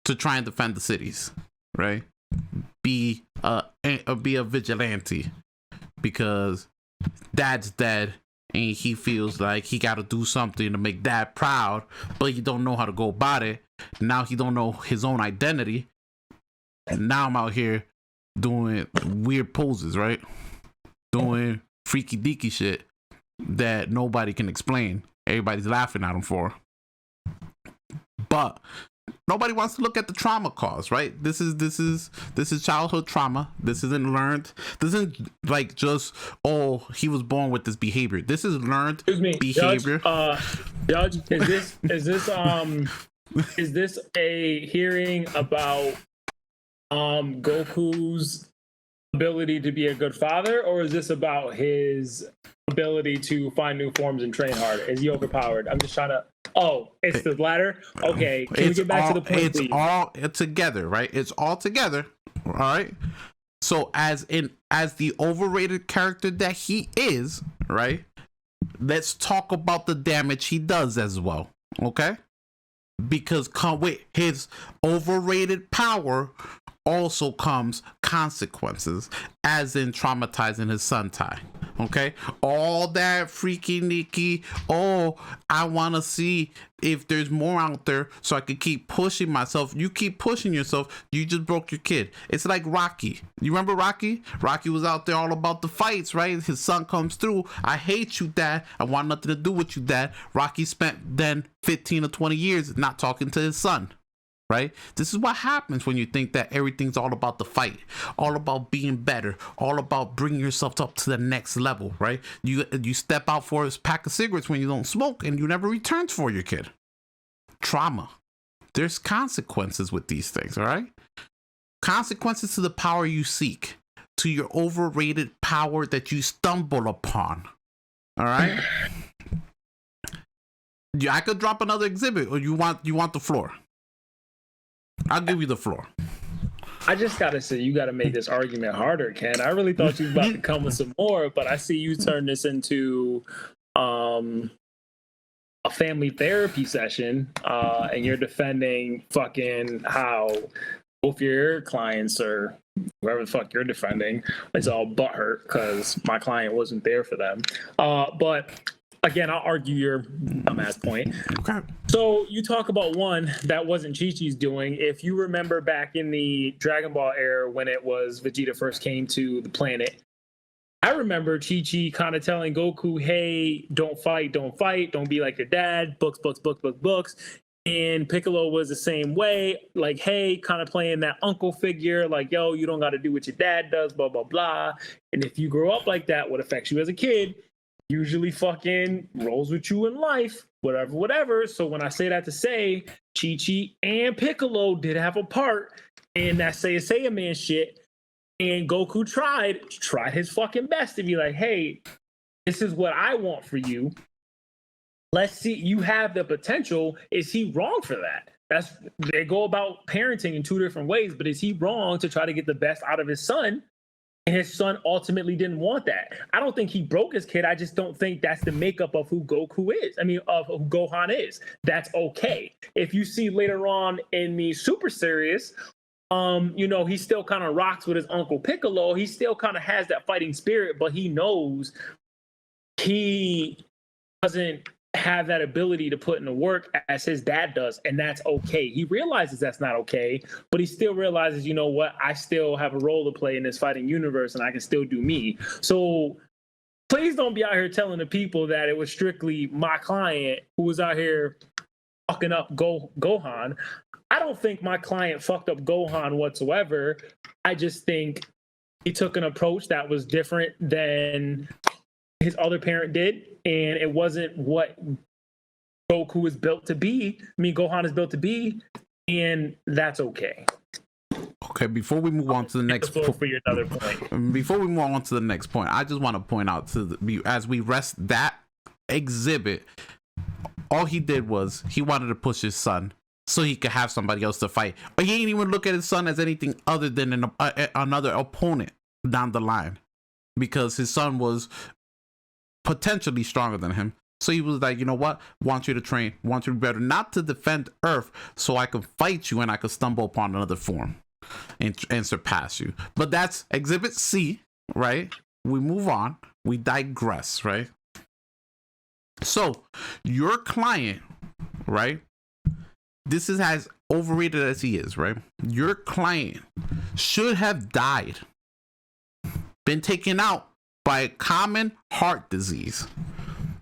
to try and defend the cities, right? Be a vigilante because dad's dead and he feels like he got to do something to make dad proud, but he don't know how to go about it. Now he don't know his own identity, and now I'm out here doing weird poses, right? Doing freaky deaky shit that nobody can explain. Everybody's laughing at him for, but nobody wants to look at the trauma cause, right? This is childhood trauma. This isn't learned. This isn't like just, oh, he was born with this behavior. This is learned behavior. Judge, is this a hearing about Goku's ability to be a good father, or is this about his ability to find new forms and train hard? Is he overpowered? I'm just trying to. Oh, it's the latter. Okay, can we get back to the point? It's all together, right? It's all together. All right. So as the overrated character that he is, right? Let's talk about the damage he does as well. Okay. Because come with his overrated power also comes consequences, as in traumatizing his son Tai. Okay, all that freaky Nikki. Oh, I want to see if there's more out there so I could keep pushing myself. You keep pushing yourself, you just broke your kid. It's like Rocky. You remember Rocky? Rocky was out there all about the fights, right? His son comes through. I hate you, Dad. I want nothing to do with you, Dad. Rocky spent then 15 or 20 years not talking to his son. Right? This is what happens when you think that everything's all about the fight, all about being better, all about bringing yourself up to the next level, right? You step out for a pack of cigarettes when you don't smoke, and you never return for your kid, trauma. There's consequences with these things, all right? Consequences to the power you seek, to your overrated power that you stumble upon, all right? Yeah, I could drop another exhibit, or you want the floor? I'll give you the floor. I just gotta say, you gotta make this argument harder, Ken. I really thought you were about to come with some more, but I see you turn this into a family therapy session, and you're defending fucking how both your clients or whoever the fuck you're defending is all butthurt because my client wasn't there for them. But again, I'll argue your dumbass point. Okay. So you talk about one that wasn't Chi-Chi's doing. If you remember back in the Dragon Ball era when it was Vegeta first came to the planet, I remember Chi-Chi kind of telling Goku, hey, don't fight, don't be like your dad, books. And Piccolo was the same way, like, hey, kind of playing that uncle figure, like, yo, you don't got to do what your dad does, blah, blah, blah. And if you grow up like that, what affects you as a kid usually fucking rolls with you in life, whatever. So when I say that to say, Chi-Chi and Piccolo did have a part in that Saiyan Man shit. And Goku tried his fucking best to be like, hey, this is what I want for you. Let's see, you have the potential. Is he wrong for that? They go about parenting in two different ways, but is he wrong to try to get the best out of his son? And his son ultimately didn't want that. I don't think he broke his kid. I just don't think that's the makeup of who Goku is. I mean, of who Gohan is. That's okay. If you see later on in the Super Series, he still kind of rocks with his uncle Piccolo. He still kind of has that fighting spirit, but he knows he doesn't have that ability to put in the work as his dad does, and that's okay. He realizes that's not okay, but he still realizes, you know what, I still have a role to play in this fighting universe, and I can still do me. So please don't be out here telling the people that it was strictly my client who was out here fucking up Gohan. I don't think my client fucked up Gohan whatsoever. I just think he took an approach that was different than his other parent did, and it wasn't what Goku is built to be. I mean, Gohan is built to be, and that's okay. Okay, before we move on to the next point, for your other point. Before we move on to the next point, I just want to point out as we rest that exhibit, all he did was he wanted to push his son so he could have somebody else to fight. But he ain't even look at his son as anything other than another opponent down the line, because his son was potentially stronger than him. So he was like, you know what? Want you to train, want you to be better, not to defend Earth so I could fight you and I could stumble upon another form and surpass you. But that's Exhibit C, right? We move on. We digress, right? So your client, right? This is as overrated as he is, right? Your client should have died, been taken out by common heart disease.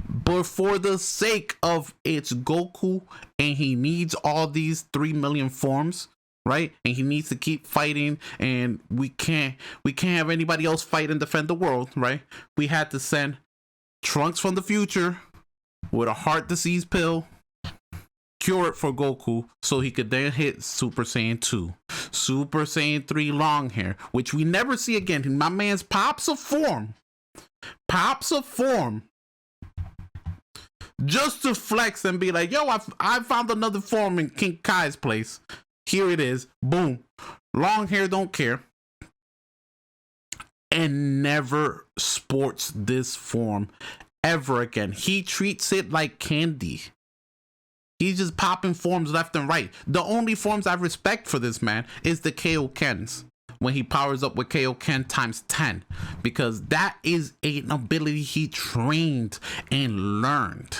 But for the sake of it's Goku and he needs all these 3 million forms, right? And he needs to keep fighting, and we can't have anybody else fight and defend the world, right? We had to send Trunks from the future with a heart disease pill, cure it for Goku, so he could then hit Super Saiyan 2, Super Saiyan 3 long hair, which we never see again. My man's pops a form just to flex and be like, yo, I found another form in King Kai's place. Here it is. Boom. Long hair, don't care. And never sports this form ever again. He treats it like candy. He's just popping forms left and right. The only forms I respect for this man is the Kaioken's, when he powers up with Kaioken times 10, because that is an ability he trained and learned,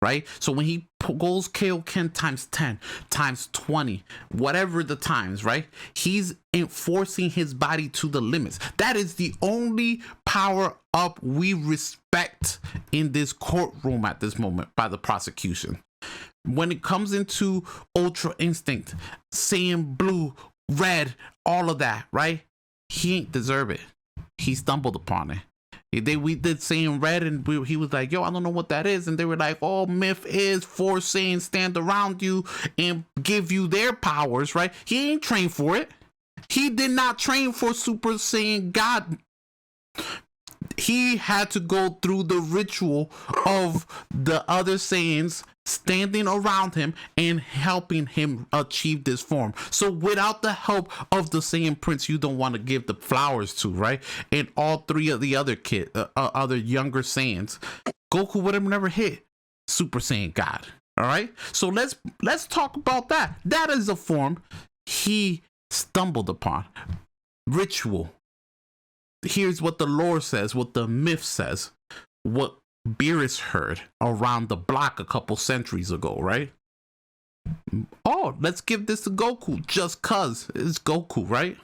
right? So when he goes Kaioken times 10, times 20, whatever the times, right? He's enforcing his body to the limits. That is the only power up we respect in this courtroom at this moment by the prosecution. When it comes into Ultra Instinct, Saiyan Blue, Red, all of that, right? He ain't deserve it. He stumbled upon it. We did Saiyan Red, and he was like, yo, I don't know what that is. And they were like, oh, myth is 4 Saiyans stand around you and give you their powers, right? He ain't trained for it. He did not train for Super Saiyan God. He had to go through the ritual of the other Saiyans standing around him and helping him achieve this form. So without the help of the Saiyan Prince, you don't want to give the flowers to, right? And all 3 of the other other younger Saiyans, Goku would have never hit Super Saiyan God. All right. So let's talk about that. That is a form he stumbled upon. Ritual. Here's what the lore says, what the myth says, what Beerus heard around the block a couple centuries ago, right? Oh, let's give this to Goku just cause it's Goku, right?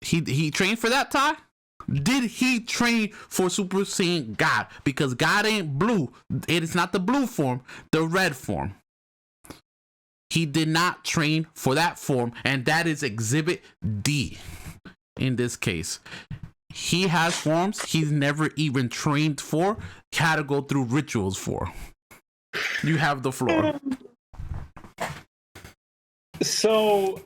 He trained for that, Ty? Did he train for Super Saiyan God? Because God ain't blue. It is not the blue form, the red form. He did not train for that form, and that is Exhibit D. In this case, he has forms he's never even trained for, had to go through rituals for. You have the floor. So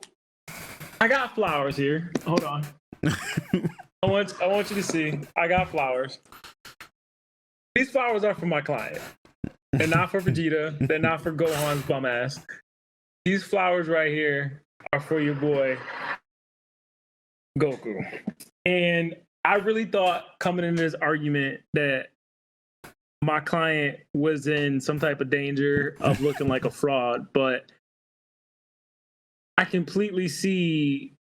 I got flowers here. Hold on. I want you to see. I got flowers. These flowers are for my client. They're not for Vegeta. They're not for Gohan's bum ass. These flowers right here are for your boy Goku. And I really thought coming into this argument that my client was in some type of danger of looking like a fraud, but I completely see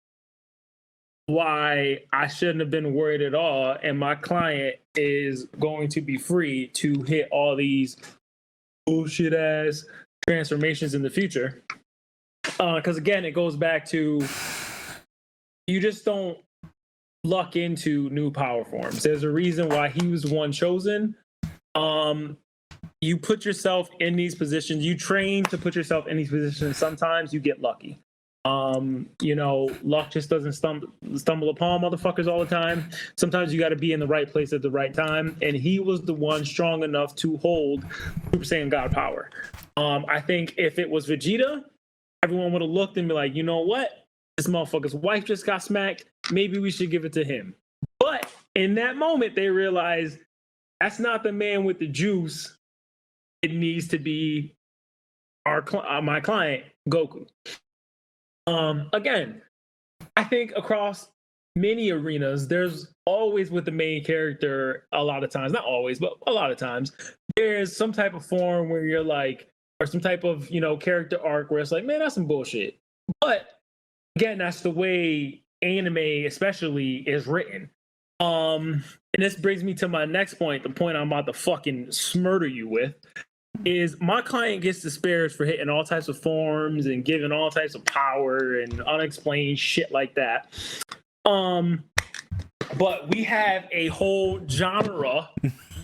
why I shouldn't have been worried at all. And my client is going to be free to hit all these bullshit ass transformations in the future. Because again, it goes back to you just don't luck into new power forms. There's a reason why he was one chosen. You put yourself in these positions. You train to put yourself in these positions. Sometimes you get lucky. Luck just doesn't stumble upon motherfuckers all the time. Sometimes you got to be in the right place at the right time. And he was the one strong enough to hold Super Saiyan God power. I think if it was Vegeta, everyone would have looked and be like, you know what? This motherfucker's wife just got smacked. Maybe we should give it to him. But in that moment, they realized that's not the man with the juice. It needs to be my client, Goku. Again, I think across many arenas, there's always with the main character, a lot of times, not always, but a lot of times, there's some type of form where you're like, or some type of, character arc where it's like, man, that's some bullshit. But again, that's the way anime especially is written. And this brings me to my next point, the point I'm about to fucking smurder you with, is my client gets disparaged for hitting all types of forms and giving all types of power and unexplained shit like that. But we have a whole genre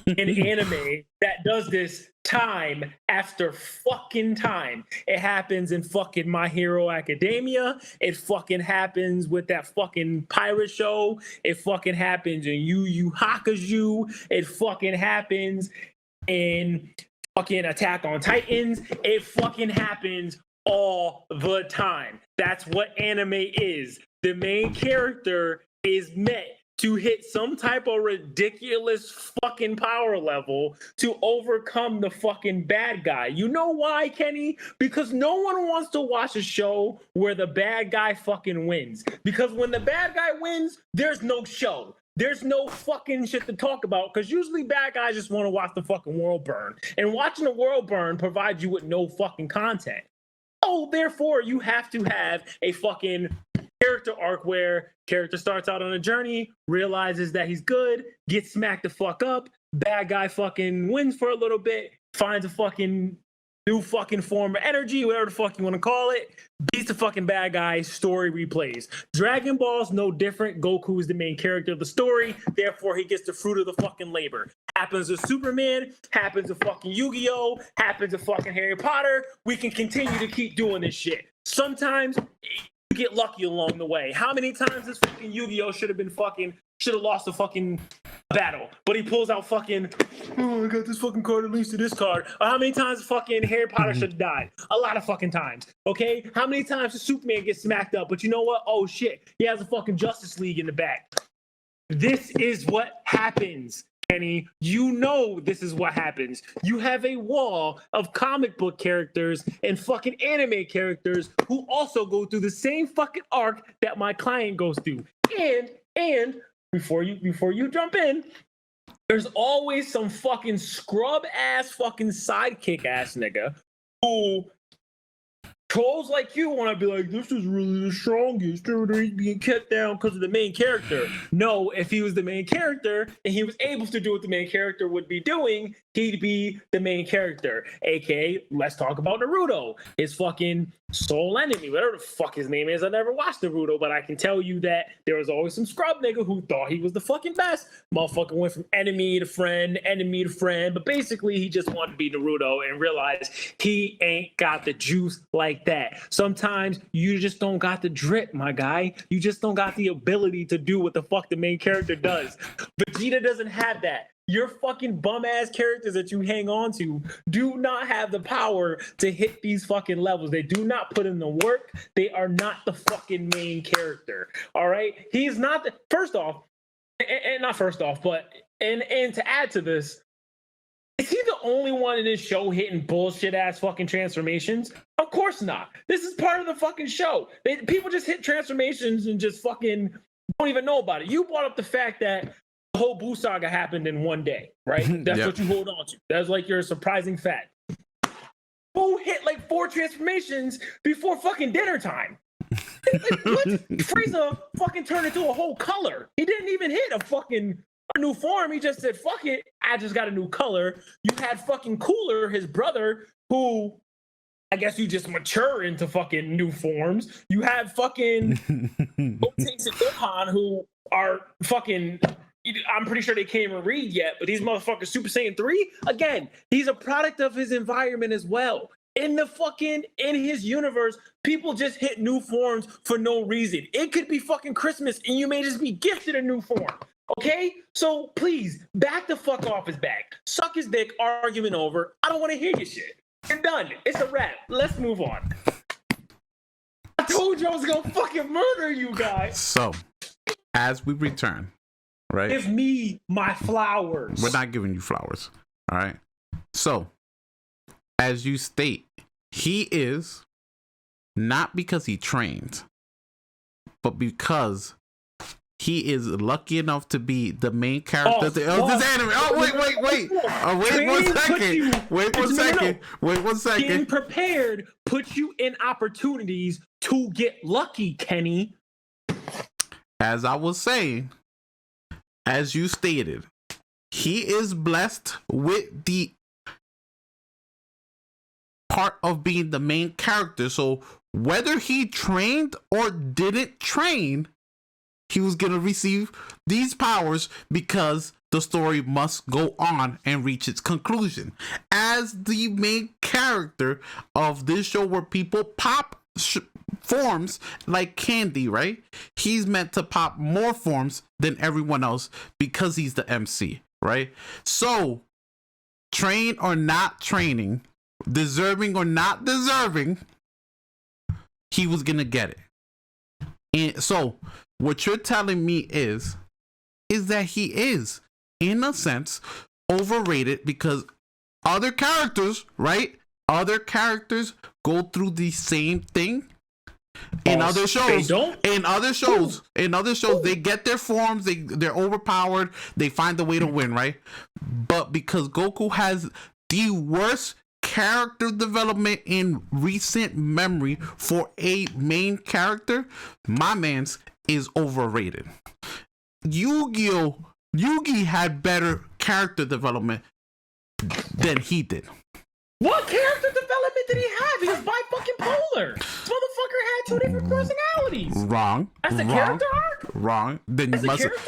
in anime that does this time after fucking time. It happens in fucking My Hero Academia. It fucking happens with that fucking pirate show. It fucking happens in Yu Yu Hakusho. It fucking happens in fucking Attack on Titans. It fucking happens all the time. That's what anime is. The main character is meant to hit some type of ridiculous fucking power level to overcome the fucking bad guy. You know why, Kenny? Because no one wants to watch a show where the bad guy fucking wins. Because when the bad guy wins, there's no show. There's no fucking shit to talk about, because usually bad guys just want to watch the fucking world burn. And watching the world burn provides you with no fucking content. Oh, therefore, you have to have a fucking character arc where character starts out on a journey, realizes that he's good, gets smacked the fuck up, bad guy fucking wins for a little bit, finds a fucking new fucking form of energy, whatever the fuck you want to call it, beats the fucking bad guy, story replays. Dragon Ball's no different. Goku is the main character of the story, therefore he gets the fruit of the fucking labor. Happens to Superman, happens to fucking Yu-Gi-Oh!, happens to fucking Harry Potter. We can continue to keep doing this shit. Sometimes you get lucky along the way. How many times this fucking Yu-Gi-Oh! Should have been fucking should have lost the fucking battle. But he pulls out fucking, oh, I got this fucking card that links to this card. How many times fucking Harry Potter should have died? A lot of fucking times. Okay? How many times does Superman get smacked up? But you know what? Oh shit. He has a fucking Justice League in the back. This is what happens. Kenny, you know this is what happens. You have a wall of comic book characters and fucking anime characters who also go through the same fucking arc that my client goes through. And before you jump in, there's always some fucking scrub ass fucking sidekick ass nigga who trolls like you want to be like, this is really the strongest. He's being cut down because of the main character. No, if he was the main character and he was able to do what the main character would be doing, he'd be the main character. AKA, let's talk about Naruto. His fucking soul enemy, whatever the fuck his name is. I never watched Naruto, but I can tell you that there was always some scrub nigga who thought he was the fucking best. Motherfucker went from enemy to friend, but basically he just wanted to be Naruto and realized he ain't got the juice like that. Sometimes you just don't got the drip, my guy. You just don't got the ability to do what the fuck the main character does. Vegeta doesn't have that. Your fucking bum ass characters that you hang on to do not have the power to hit these fucking levels. They do not put in the work. They are not the fucking main character. All right. He's not the first off, and not first off, but and to add to this, is he the only one in this show hitting bullshit ass fucking transformations? Of course not. This is part of the fucking show. People just hit transformations and just fucking don't even know about it. You brought up the fact that the whole Boo saga happened in one day, right? That's what you hold on to. That's like your surprising fact. Boo hit like 4 transformations before fucking dinner time. Like, what? Frieza fucking turned into a whole color. He didn't even hit a new form. He just said, fuck it, I just got a new color. You had fucking Cooler, his brother, who I guess you just mature into fucking new forms. You have fucking Gotenks and Gohan, who are fucking, I'm pretty sure they can't even read yet, but these motherfuckers Super Saiyan 3, again, he's a product of his environment as well. In his universe, people just hit new forms for no reason. It could be fucking Christmas and you may just be gifted a new form. Okay? So please, back the fuck off his back. Suck his dick, argument over. I don't want to hear your shit. You're done. It's a wrap. Let's move on. I told you I was gonna fucking murder you guys. So, as we return, right? Give me my flowers. We're not giving you flowers. All right? So, as you state, he is not because he trained, but because he is lucky enough to be the main character of this anime. Oh, wait. Wait one second. Getting prepared puts you in opportunities to get lucky, Kenny. As I was saying, as you stated, he is blessed with the part of being the main character. So whether he trained or didn't train, he was going to receive these powers because the story must go on and reach its conclusion. As the main character of this show where people pop forms like candy, right? He's meant to pop more forms than everyone else because he's the MC, right? So, train or not training, deserving or not deserving, he was going to get it. And so, what you're telling me is that he is, in a sense, overrated because other characters, right? Other characters go through the same thing. In other shows, they get their forms, they're overpowered, they find a way to win, right? But because Goku has the worst character development in recent memory for a main character, my man's is overrated. Yugi had better character development than he did. What character development did he have? He was bi-fucking-polar. This motherfucker had 2 different personalities. Wrong. That's a character arc? Wrong. Then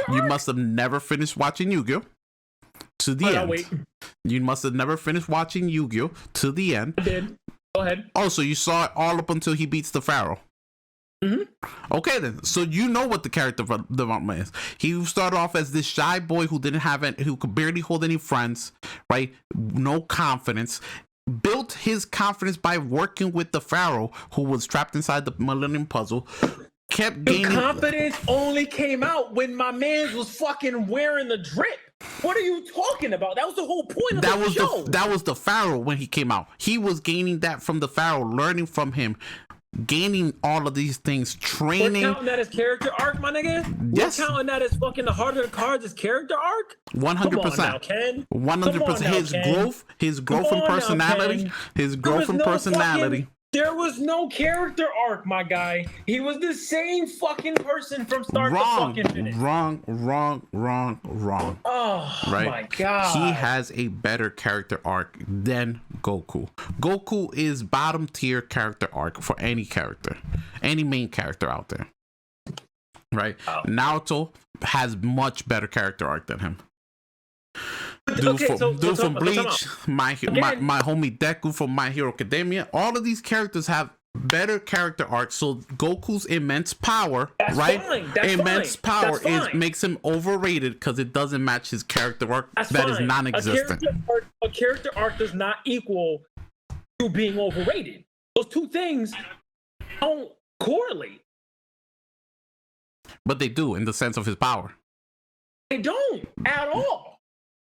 you must have never finished watching Yu-Gi-Oh! To the end. Wait. You must have never finished watching Yu-Gi-Oh! To the end. I did. Go ahead. Oh, so you saw it all up until he beats the Pharaoh. Okay, then. So you know what the character development is. He started off as this shy boy who didn't have any, who could barely hold any friends, right? No confidence. Built his confidence by working with the Pharaoh, who was trapped inside the Millennium Puzzle. Kept gaining. The confidence only came out when my man was fucking wearing the drip. What are you talking about? That was the whole point of the show. That was the Pharaoh when he came out. He was gaining that from the Pharaoh, learning from him, gaining all of these things, training. We're counting that as character arc, my nigga? Yes. We're counting that as fucking the Heart of the Cards as character arc? 100%. 100%. His growth in personality. His growth in personality. There was no character arc, my guy. He was the same fucking person from start to fucking finish. Wrong. Oh, right? My God. He has a better character arc than Goku. Goku is bottom tier character arc for any character, any main character out there. Right? Oh. Naruto has much better character arc than him. Dude from Bleach, my homie Deku from My Hero Academia, all of these characters have better character arcs. So Goku's immense power, immense power makes him overrated because it doesn't match his character arc. That is non-existent. A character arc does not equal to being overrated. Those two things don't correlate. But they do in the sense of his power. They don't at all.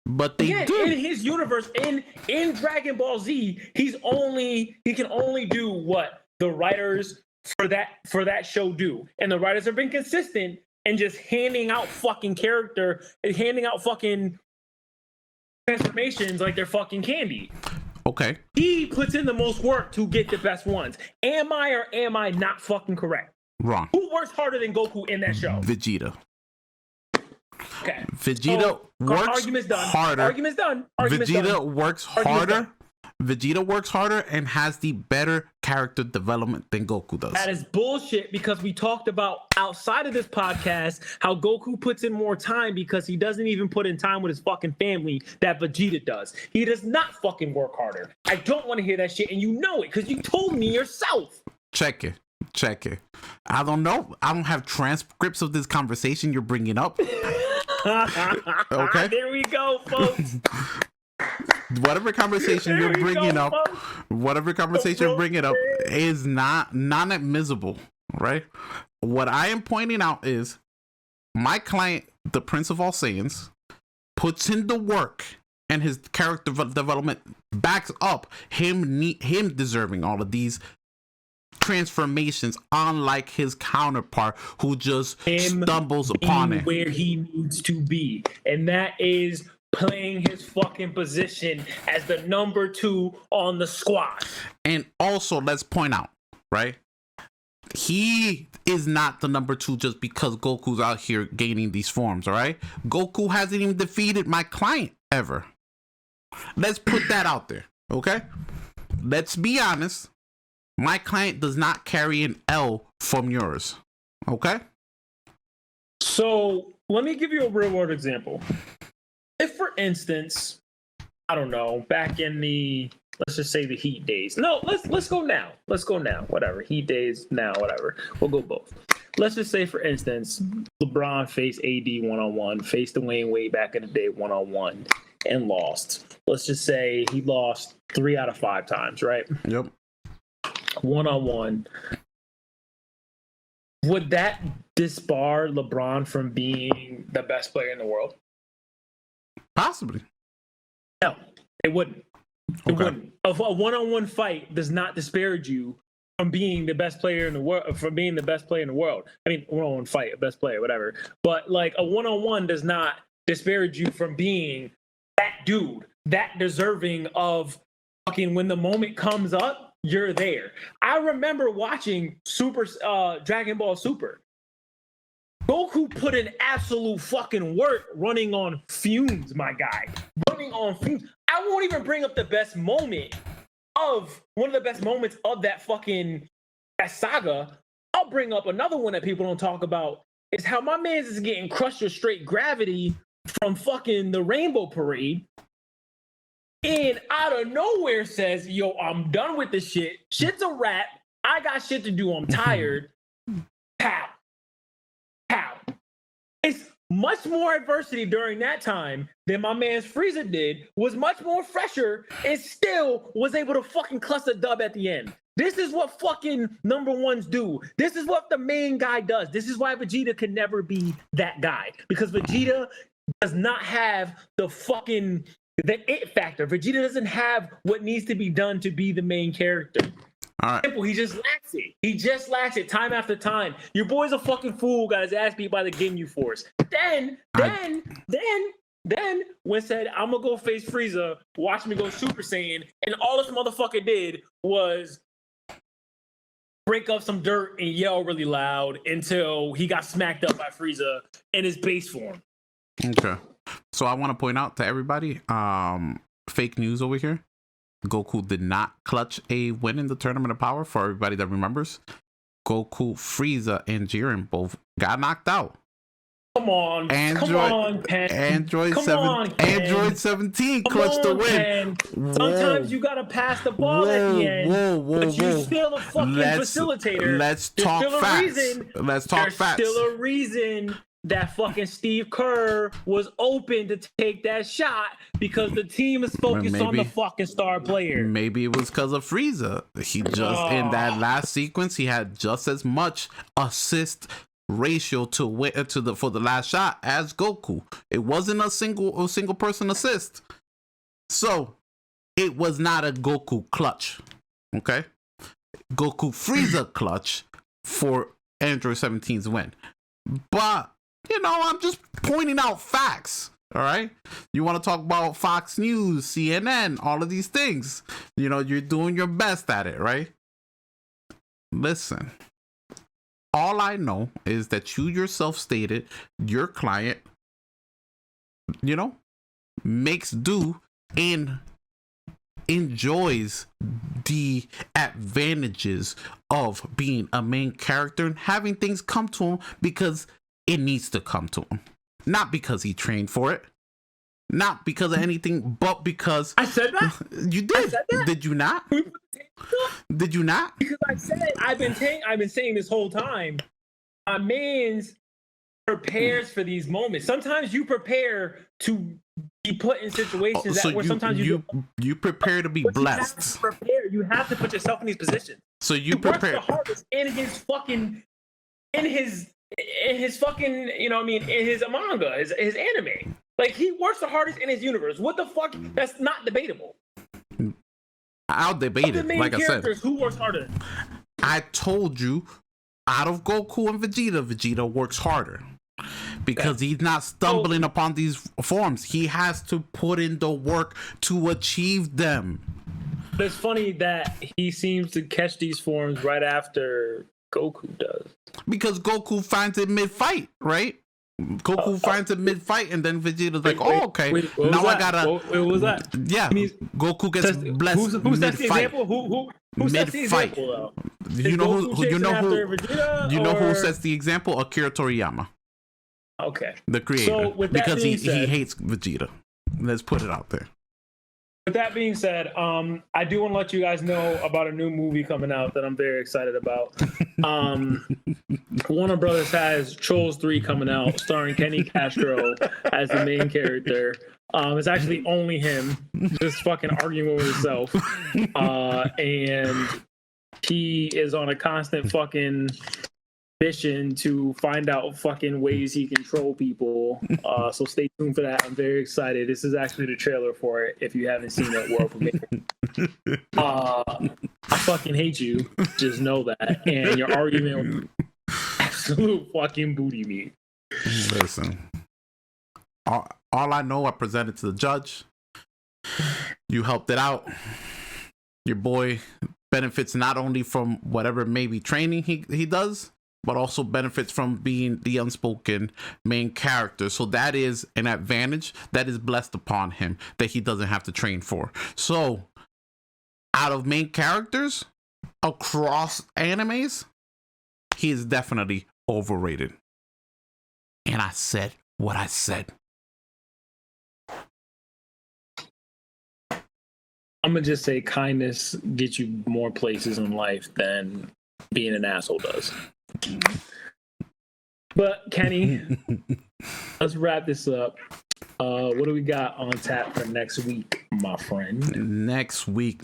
But they do. In his universe, in Dragon Ball Z, he can only do what the writers for that show do. And the writers have been consistent and just handing out fucking transformations like they're fucking candy. Okay. He puts in the most work to get the best ones. Am I or am I not fucking correct? Wrong. Who works harder than Goku in that show? Vegeta. Okay. Vegeta works harder. Argument's done. Vegeta works harder. Vegeta works harder and has the better character development than Goku does. That is bullshit because we talked about outside of this podcast how Goku puts in more time because he doesn't even put in time with his fucking family that Vegeta does. He does not fucking work harder. I don't want to hear that shit and you know it because you told me yourself. Check it. I don't know. I don't have transcripts of this conversation you're bringing up. Okay. There we go, folks. Whatever conversation you're bringing up is non-admissible, right? What I am pointing out is my client, the Prince of All Saiyans, puts in the work and his character development backs up him deserving all of these transformations, unlike his counterpart who just stumbles upon it where he needs to be, and that is playing his fucking position as the number 2 on the squad. And also, let's point out, right? He is not the number 2 just because Goku's out here gaining these forms, all right? Goku hasn't even defeated my client ever. Let's put that out there, okay? Let's be honest. My client does not carry an L from yours. Okay? So let me give you a real world example. If, for instance, I don't know, back in let's just say the Heat days. No, let's go now. Whatever. Heat days now, whatever. We'll go both. Let's just say, for instance, LeBron faced AD one-on-one, faced Dwayne Wade back in the day one-on-one, and lost. Let's just say he lost 3 out of 5 times, right? Yep. One-on-one. Would that disbar LeBron from being the best player in the world? Possibly. No, it wouldn't. It wouldn't. A one-on-one fight does not disparage you from being the best player in the world. I mean, one-on-one fight, a best player, whatever. But like a one-on-one does not disparage you from being that dude, that deserving of fucking when the moment comes up. You're there. I remember watching Dragon Ball Super. Goku put in absolute fucking work running on fumes, my guy. Running on fumes. I won't even bring up the best moment of one of the best moments of that saga. I'll bring up another one that people don't talk about is how my man's is getting crushed with straight gravity from fucking the Rainbow Parade. And out of nowhere says, yo, I'm done with this shit. Shit's a wrap. I got shit to do. I'm tired. Pow, pow. It's much more adversity during that time than my man's Frieza did, was much more fresher, and still was able to fucking clutch a dub at the end. This is what fucking number ones do. This is what the main guy does. This is why Vegeta could never be that guy. Because Vegeta does not have the it factor. Vegeta doesn't have what needs to be done to be the main character. All right. Simple. He just lacks it. He just lacks it time after time. Your boy's a fucking fool, got his ass beat by the Ginyu Force. Then, when said, I'm gonna go face Frieza, watch me go Super Saiyan, and all this motherfucker did was break up some dirt and yell really loud until he got smacked up by Frieza in his base form. Okay. So I want to point out to everybody, fake news over here. Goku did not clutch a win in the Tournament of Power. For everybody that remembers, Goku, Frieza, and Jiren both got knocked out. Come on, Pen. Android 17 clutched the win. Sometimes you gotta pass the ball at the end, but you're still a fucking facilitator. Let's talk facts. There's still a reason that fucking Steve Kerr was open to take that shot, because the team is focused on the fucking star player. Maybe it was because of Frieza. He just in that last sequence, he had just as much assist ratio for the last shot as Goku. It wasn't a single person assist, so it was not a Goku clutch. Okay, Goku Frieza clutch for Android 17's win, but. I'm just pointing out facts. All right. You want to talk about Fox News, CNN, all of these things. You're doing your best at it, right? Listen, all I know is that you yourself stated your client, makes do and enjoys the advantages of being a main character and having things come to him because it needs to come to him. Not because he trained for it. Not because of anything, but because... I said that? You did. Did you not? Did you not? Because I said, I've been saying this whole time, my man's prepares for these moments. Sometimes you prepare to be put in situations where sometimes you prepare to be blessed. You have to put yourself in these positions. So you prepare the hardest in his fucking in his manga, his anime. Like, he works the hardest in his universe. What the fuck? That's not debatable. I'll debate it. Like I said, who works harder? I told you, out of Goku and Vegeta works harder because he's not stumbling upon these forms. He has to put in the work to achieve them. But it's funny that he seems to catch these forms right after Goku does. Because Goku finds it mid-fight, right? Goku finds it mid-fight, and then Vegeta's like, okay, now I gotta... What was that? Yeah, Goku gets blessed who sets the example? Who sets the example, though? You know who sets the example? Akira Toriyama. Okay. The creator. So with that because being said, he hates Vegeta. Let's put it out there. With that being said, I do want to let you guys know about a new movie coming out that I'm very excited about. Warner Brothers has Trolls 3 coming out, starring Kenny Castro as the main character. It's actually only him, just fucking arguing with himself. And he is on a constant fucking mission to find out fucking ways he can troll people. So stay tuned for that. I'm very excited. This is actually the trailer for it. If you haven't seen it, world premiere. I fucking hate you. Just know that. And your argument was absolute fucking booty meat. Listen, all I know, I presented to the judge. You helped it out. Your boy benefits not only from whatever maybe training he does, but also benefits from being the unspoken main character. So that is an advantage that is blessed upon him that he doesn't have to train for. So out of main characters across animes, he is definitely overrated. And I said what I said. I'm gonna just say kindness gets you more places in life than being an asshole does. But Kenny, let's wrap this up. What do we got on tap for next week, my friend? Next week,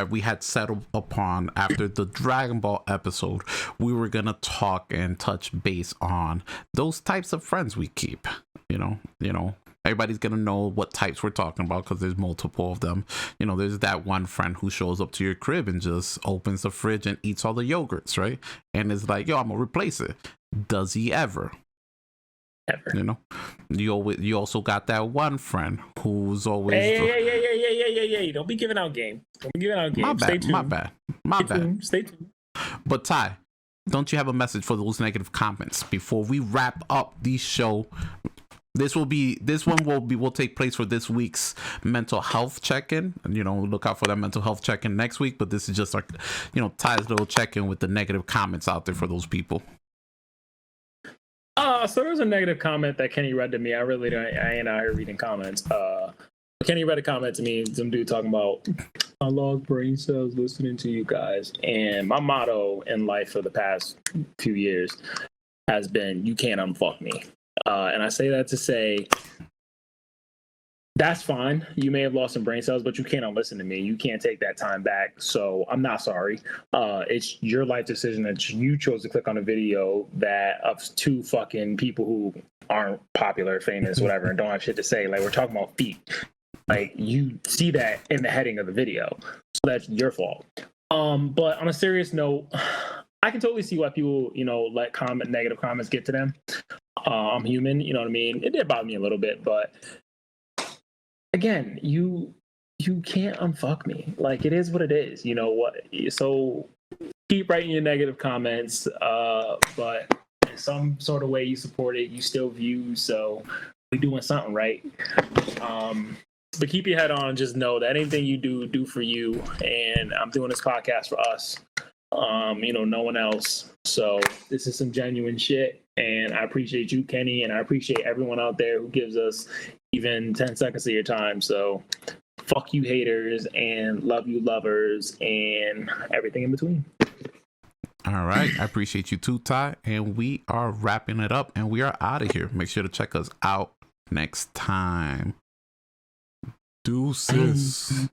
we had settled upon, after the Dragon Ball episode, we were gonna talk and touch base on those types of friends we keep. You know, everybody's gonna know what types we're talking about because there's multiple of them. You know, there's that one friend who shows up to your crib and just opens the fridge and eats all the yogurts, right? And is like, yo, I'm gonna replace it. Does he ever? Ever. You know, you also got that one friend who's always Hey, don't be giving out game. Don't be giving out game. My bad. Stay tuned. My bad. Stay tuned. But Ty, don't you have a message for those negative comments before we wrap up the show? Will take place for this week's mental health check-in. You know, look out for that mental health check-in next week. But this is just like, you know, Ty's little check-in with the negative comments out there for those people. So there was a negative comment that Kenny read to me. I ain't out here reading comments. Kenny read a comment to me, some dude talking about, I lost brain cells listening to you guys. And my motto in life for the past few years has been, you can't unfuck me. And I say that to say, that's fine. You may have lost some brain cells, but you can't unlisten to me. You can't take that time back. So I'm not sorry. It's your life decision that you chose to click on a video that of two fucking people who aren't popular, famous, whatever, and don't have shit to say. Like, we're talking about feet. Like, you see that in the heading of the video. So that's your fault. But on a serious note, I can totally see why people, you know, let negative comments get to them. I'm human, you know what I mean? It did bother me a little bit, but again, you can't unfuck me. Like, it is what it is. You know what? So keep writing your negative comments, but in some sort of way you support it, you still view, so we're doing something right. But keep your head on. Just know that anything you do for you. And I'm doing this podcast for us. You know, no one else. So this is some genuine shit. And I appreciate you, Kenny, and I appreciate everyone out there who gives us even 10 seconds of your time. So fuck you haters, and love you lovers, and everything in between. All right. I appreciate you too, Ty. And we are wrapping it up, and we are out of here. Make sure to check us out next time. Deuces.